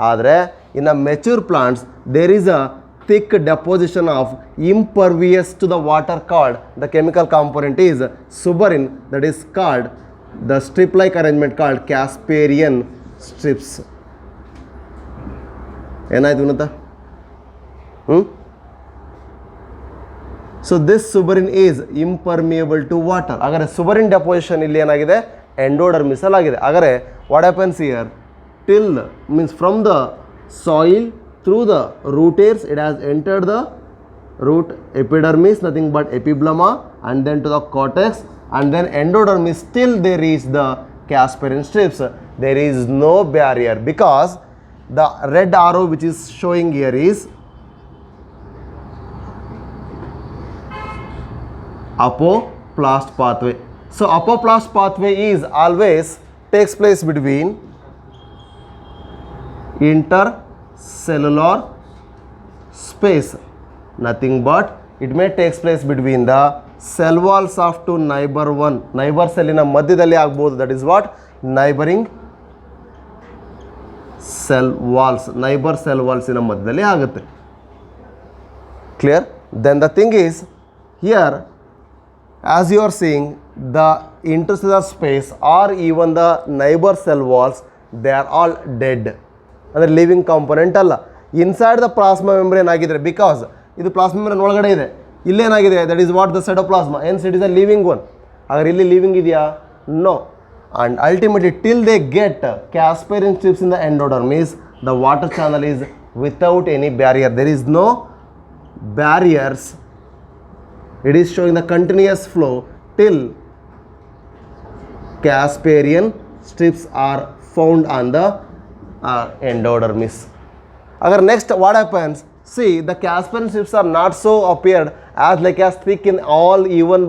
ಆದರೆ ಇನ್ನು mature plants there is a thick deposition of impervious to the water called, the chemical component is suberin, that is called the strip like arrangement called Casparian strips. ಏನಾಯ್ತು Vinata? So this suberin is impermeable to water. ಹಾಗಾದರೆ suberin deposition ಇಲ್ಲಿ ಏನಾಗಿದೆ? ಎಂಡೋಡರ್ಮಿಸಲ್ ಆಗಿದೆ. ಹಾಗಾದರೆ what happens here? Till means from the soil through the root hairs it has entered the root epidermis, nothing but epiblema, and then to the cortex, and then endodermis till they reach the Casparian strips. There is no barrier because the red arrow which is showing here is apoplast pathway. So apoplast pathway is always takes place between intercellular space, nothing but it may takes place between the cell walls of two neighbor cellina ಮಧ್ಯದಲ್ಲಿ ಆಗಬಹುದು. that is what neighboring cell walls, neighbor cell walls ಇನ ಮಧ್ಯದಲ್ಲಿ ಆಗುತ್ತೆ. clear? then the thing is here, as you are seeing, the intercellular space or even the neighbor cell walls, they are all dead. ಅಂದರೆ living component ಅಲ್ಲ. Inside the plasma membrane ಆಗಿದ್ರೆ, because ಇದು plasma membrane ಒಳಗಡೆ ಇದೆ, ಇಲ್ಲೇನಾಗಿದೆ? That is what the cytoplasm, hence it is a living one. ಹಾಗಾದ್ರೆ ಇಲ್ಲಿ living ಇದೆಯಾ? No. And ultimately till they get Casparian strips in the endodermis, the water channel is without any barrier. There is no barriers. It is showing the continuous flow till Casparian strips are found on the endodermis. Agar next what happens? See, the Casparian strips are not so appeared as thick in all even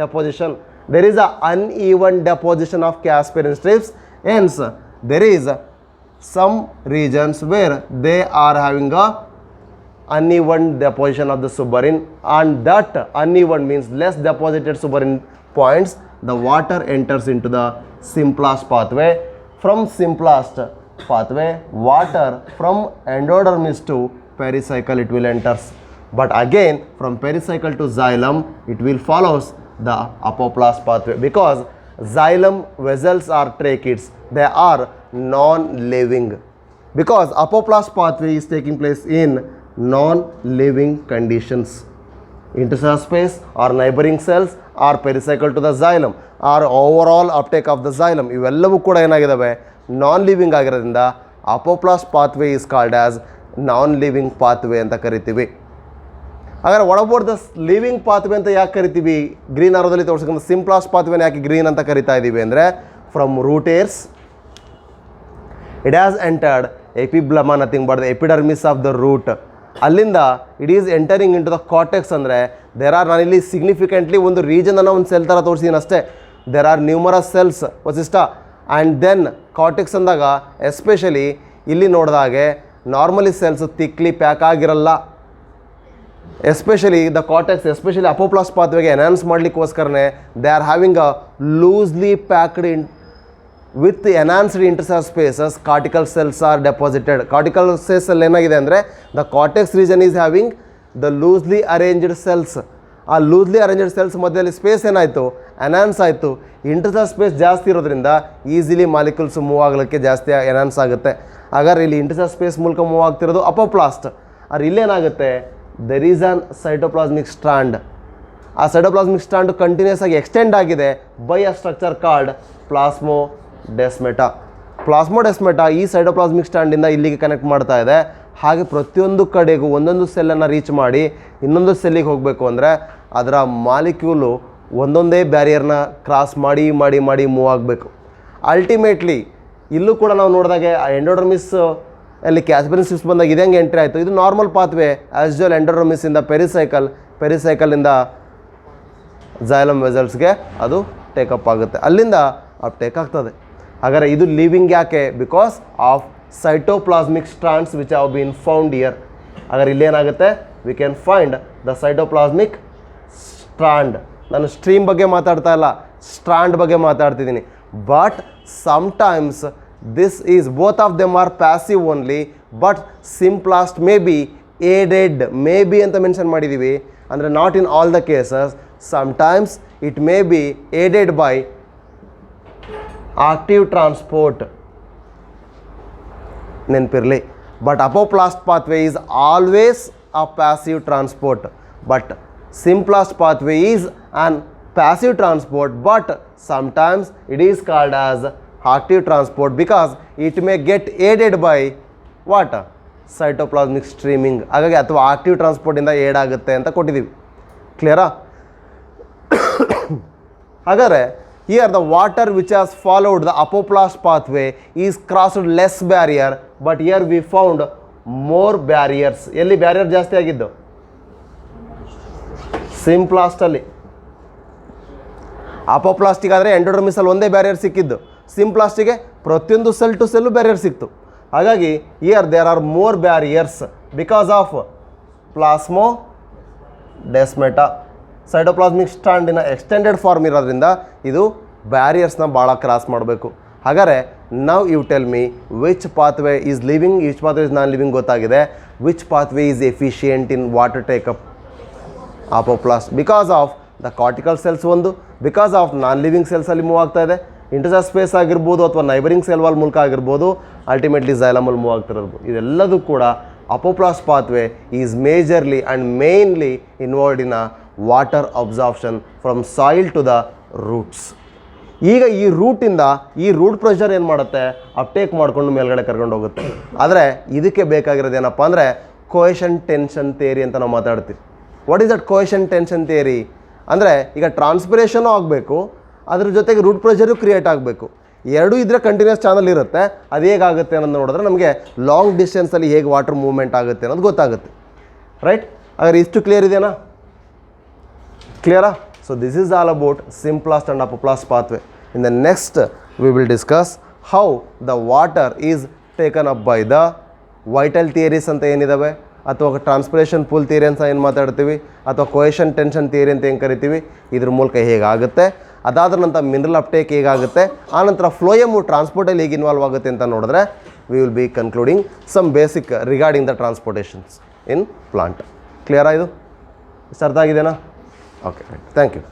deposition. There is a uneven deposition of Casparian strips. Hence, there is some regions where they are having a uneven deposition of the suberin, and that uneven means less deposited suberin points. The water enters into the symplast pathway. From symplast pathway, water from endodermis to pericycle it will enters. But again, from pericycle to xylem, it will follows the apoplast pathway because xylem vessels are tracheids, they are non-living. Because apoplast pathway is taking place in non-living conditions. Interstitial space or neighboring cells are pericycle to the xylem or overall uptake of the xylem ಇವೆಲ್ಲವೂ ಕೂಡ ಏನಾಗಿದ್ದಾವೆ non living ಆಗಿರೋದ್ರಿಂದ apoplast pathway is called as non living pathway ಅಂತ ಕರಿತೀವಿ. ಹಾಗಾದ್ರೆ what about the living pathway ಅಂತ ಯಾಕೆ ಕರಿತೀವಿ? Green ಆರೋದಲ್ಲಿ ತೋರಿಸ್ಕೊಂಡು ಸಿಂಪ್ಲಾಸ್ಟ್ ಪಾತ್ವೇನ ಯಾಕೆ ಗ್ರೀನ್ ಅಂತ ಕರಿತಾ ಇದ್ದೀವಿ ಅಂದರೆ from root hairs it has entered epiblema nothing but the epidermis of the root. ಅಲ್ಲಿಂದ it is entering in to the cortex ಅಂದರೆ ನಾನಿಲ್ಲಿ ಸಿಗ್ನಿಫಿಕೆಂಟ್ಲಿ ಒಂದು ರೀಜನನ್ನು ಒಂದು ಸೆಲ್ ಥರ ತೋರಿಸಿದ್ದೀನಿ ಅಷ್ಟೇ. There are numerous cells Vasishtha and then cortex ಅಂದಾಗ ಎಸ್ಪೆಷಲಿ ಇಲ್ಲಿ ನೋಡಿದಾಗೆ ನಾರ್ಮಲಿ ಸೆಲ್ಸ್ ತಿಕ್ಲಿ ಪ್ಯಾಕ್ ಆಗಿರಲ್ಲ. Especially the cortex especially apoplast ಪಾತ್ವೆಗೆ ಎನ್ಹಾನ್ಸ್ ಮಾಡಲಿಕ್ಕೋಸ್ಕರನೇ they are having a loosely packed with enhanced interstitial spaces cortical cells are deposited. Cortical cells ಅಲ್ಲಿ ಏನಾಗಿದೆ ಅಂದರೆ the cortex region is having the loosely arranged cells. ಆ loosely arranged cells ಮಧ್ಯದಲ್ಲಿ space ಏನಾಯಿತು enhance ಆಯಿತು. ಇಂಟರ್ಸ್ಟಿಷಲ್ space ಜಾಸ್ತಿ ಇರೋದ್ರಿಂದ easily molecules move ಆಗಲಿಕ್ಕೆ ಜಾಸ್ತಿ ಎನ್ಹಾನ್ಸ್ ಆಗುತ್ತೆ. ಹಾಗಾದ್ರೆ ಇಲ್ಲಿ ಇಂಟರ್ಸ್ಟಿಷಲ್ ಸ್ಪೇಸ್ ಮೂಲಕ ಮೂವ್ ಆಗ್ತಿರೋದು ಅಪೋಪ್ಲಾಸ್ಟ್. ಆದ್ರೆ ಇಲ್ಲೇನಾಗುತ್ತೆ there is an cytoplasmic strand. ಆ ಸೈಟೋಪ್ಲಾಸ್ಮಿಕ್ ಸ್ಟ್ರಾಂಡ್ ಕಂಟಿನ್ಯೂಸ್ ಆಗಿ ಎಕ್ಸ್ಟೆಂಡ್ ಆಗಿದೆ by a structure called plasmodesmata. Plasmodesmata ಈ ಸೈಟೋಪ್ಲಾಸ್ಮಿಕ್ ಸ್ಟ್ಯಾಂಡಿಂದ ಇಲ್ಲಿಗೆ ಕನೆಕ್ಟ್ ಮಾಡ್ತಾ ಇದೆ. ಹಾಗೆ ಪ್ರತಿಯೊಂದು ಕಡೆಗೂ ಒಂದೊಂದು ಸೆಲ್ಲನ್ನು ರೀಚ್ ಮಾಡಿ ಇನ್ನೊಂದು ಸೆಲ್ಲಿಗೆ ಹೋಗಬೇಕು ಅಂದರೆ ಅದರ ಮಾಲಿಕ್ಯೂಲು ಒಂದೊಂದೇ ಬ್ಯಾರಿಯರ್ನ ಕ್ರಾಸ್ ಮಾಡಿ ಮಾಡಿ ಮಾಡಿ ಮೂವ್ ಆಗಬೇಕು. ಅಲ್ಟಿಮೇಟ್ಲಿ ಇಲ್ಲೂ ಕೂಡ ನಾವು ನೋಡಿದಾಗೆ ಎಂಡೋಡರ್ಮಿಸ್ ಅಲ್ಲಿ ಕ್ಯಾಸ್ಪರಿನ್ ಸಿಸ್ಟಮ್ ಬಂದಾಗ ಇದಂಗೆ ಎಂಟ್ರಿ ಆಯಿತು. ಇದು ನಾರ್ಮಲ್ ಪಾತ್ವೇ ಆಸ್ ಯೂಶುವಲ್ ಎಂಡೋಡರ್ಮಿಸ್ಸಿಂದ ಪೆರಿಸೈಕಲಿಂದ xylem ವೆಸಲ್ಸ್ಗೆ ಅದು ಟೇಕಪ್ ಆಗುತ್ತೆ, ಅಲ್ಲಿಂದ ಅಪ್ಟೇಕ್ ಆಗ್ತದೆ. ಹಾಗಾದರೆ ಇದು ಲಿವಿಂಗ್ ಯಾಕೆ? Because of cytoplasmic strands which have been found here. ಹಾಗಾದ್ರೆ ಇಲ್ಲೇನಾಗುತ್ತೆ we can find the cytoplasmic strand. ನಾನು ಸ್ಟ್ರೀಮ್ ಬಗ್ಗೆ ಮಾತಾಡ್ತಾ ಇಲ್ಲ, ಸ್ಟ್ರಾಂಡ್ ಬಗ್ಗೆ ಮಾತಾಡ್ತಿದ್ದೀನಿ. But sometimes this is both of them are passive only but symplast may be aided, may be ಅಂತ mention ಮಾಡಿದ್ದೀವಿ ಅಂದರೆ not in all the cases. sometimes it may be aided by active transport, ನೆನಪಿರಲಿ. But apoplast pathway is always a passive transport but symplast pathway is an passive transport but sometimes it is called as active transport because it may get aided by what? Cytoplasmic streaming. ಹಾಗಾಗಿ ಅಥವಾ active ಟ್ರಾನ್ಸ್ಪೋರ್ಟಿಂದ aid ಆಗುತ್ತೆ ಅಂತ ಕೊಟ್ಟಿದ್ದೀವಿ. ಕ್ಲಿಯರಾ? ಹಾಗಾದರೆ here the water which has followed the apoplast pathway is crossed less barrier but here we found more barriers. ಎಲ್ಲಿ barrier ಜಾಸ್ತಿ ಆಗಿದ್ದು? ಸಿಂಪ್ಲಾಸ್ಟಲ್ಲಿ. ಅಪೋಪ್ಲಾಸ್ಟಿಗೆ ಆದರೆ ಎಂಡೋಡರ್ಮಿಸಲ್ಲಿ ಒಂದೇ ಬ್ಯಾರಿಯರ್ ಸಿಕ್ಕಿದ್ದು, ಸಿಂಪ್ಲಾಸ್ಟಿಗೆ ಪ್ರತಿಯೊಂದು ಸೆಲ್ ಟು ಸೆಲ್ಲು ಬ್ಯಾರಿಯರ್ ಸಿಕ್ತು. ಹಾಗಾಗಿ here there are more barriers because of plasmodesmata. Cytoplasmic ಸ್ಟ್ರಾಂಡಿನ ಎಕ್ಸ್ಟೆಂಡೆಡ್ ಫಾರ್ಮ್ ಇರೋದ್ರಿಂದ ಇದು ಬ್ಯಾರಿಯರ್ಸ್ನ ಭಾಳ ಕ್ರಾಸ್ ಮಾಡಬೇಕು. ಹಾಗಾದರೆ now you tell me which pathway is living, which pathway is non living ಗೊತ್ತಾಗಿದೆ. Which pathway is efficient in water take up? Apoplast. Because of the cortical cells ಒಂದು, because of non living ಸೆಲ್ಸಲ್ಲಿ move ಆಗ್ತಾ ಇದೆ. ಇಂಟರ್ಸ್ಟಿಷಲ್ space ಆಗಿರ್ಬೋದು ಅಥವಾ neighbouring cell wall ಮೂಲಕ ಆಗಿರ್ಬೋದು, ultimately xylem-ಅಲ್ಲಿ move ಆಗ್ತಿರೋದು. ಇದೆಲ್ಲದೂ ಕೂಡ apoplast pathway is majorly and mainly involved in a water absorption from soil to the roots. ಈಗ ಈ ರೂಟಿಂದ ಈ ರೂಟ್ ಪ್ರೆಷರ್ ಏನು ಮಾಡುತ್ತೆ? ಅಪ್ಟೇಕ್ ಮಾಡಿಕೊಂಡು ಮೇಲ್ಗಡೆ ಕರ್ಕೊಂಡು ಹೋಗುತ್ತೆ. ಆದರೆ ಇದಕ್ಕೆ ಬೇಕಾಗಿರೋದು ಏನಪ್ಪ ಅಂದರೆ ಕೊಯೆಷನ್ ಟೆನ್ಷನ್ ಥಿಯರಿ ಅಂತ ನಾವು ಮಾತಾಡ್ತೀವಿ. What is that cohesion tension theory? ಅಂದರೆ ಈಗ ಟ್ರಾನ್ಸ್ಪಿರೇಷನು ಆಗಬೇಕು, ಅದ್ರ ಜೊತೆಗೆ ರೂಟ್ ಪ್ರೆಷರು ಕ್ರಿಯೇಟ್ ಆಗಬೇಕು. ಎರಡೂ ಇದ್ದರೆ ಕಂಟಿನ್ಯೂಸ್ ಚಾನಲ್ ಇರುತ್ತೆ. ಅದು ಹೇಗಾಗುತ್ತೆ ಅನ್ನೋದು ನೋಡಿದ್ರೆ ನಮಗೆ ಲಾಂಗ್ ಡಿಸ್ಟೆನ್ಸಲ್ಲಿ ಹೇಗೆ ವಾಟರ್ ಮೂವ್ಮೆಂಟ್ ಆಗುತ್ತೆ ಅನ್ನೋದು ಗೊತ್ತಾಗುತ್ತೆ. ರೈಟ್? ಹಾಗಾದ್ರೆ ಇಷ್ಟು ಕ್ಲಿಯರ್ ಇದೆಯಾ? ಕ್ಲಿಯರಾ? So this is all about symplast and apoplast pathway. In the next we will discuss how the water is taken up by the vital theories ಅಂತ ಏನಿದ್ದಾವೆ, ಅಥವಾ ಟ್ರಾನ್ಸ್ಪಿರೇಷನ್ ಪೂಲ್ ಥಿಯರಿ ಅಂತ ಏನು ಮಾತಾಡ್ತೀವಿ, ಅಥವಾ ಕೊಯೆಷನ್ ಟೆನ್ಷನ್ ಥಿಯರಿ ಅಂತ ಏನು ಕರಿತೀವಿ, ಇದ್ರ ಮೂಲಕ ಹೇಗಾಗುತ್ತೆ. ಅದಾದ ನಂತರ ಮಿನರಲ್ ಅಪ್ಟೇಕ್ ಹೇಗಾಗುತ್ತೆ, ಆನಂತರ ಫ್ಲೋಯಮು ಟ್ರಾನ್ಸ್ಪೋರ್ಟಲ್ಲಿ ಹೇಗೆ ಇನ್ವಾಲ್ವ್ ಆಗುತ್ತೆ ಅಂತ ನೋಡಿದ್ರೆ we will be concluding some basic regarding the transportations in plant. ಕ್ಲಿಯರಾ? ಇದು ಅರ್ಥ ಆಗಿದೆನಾ? Okay, thank you.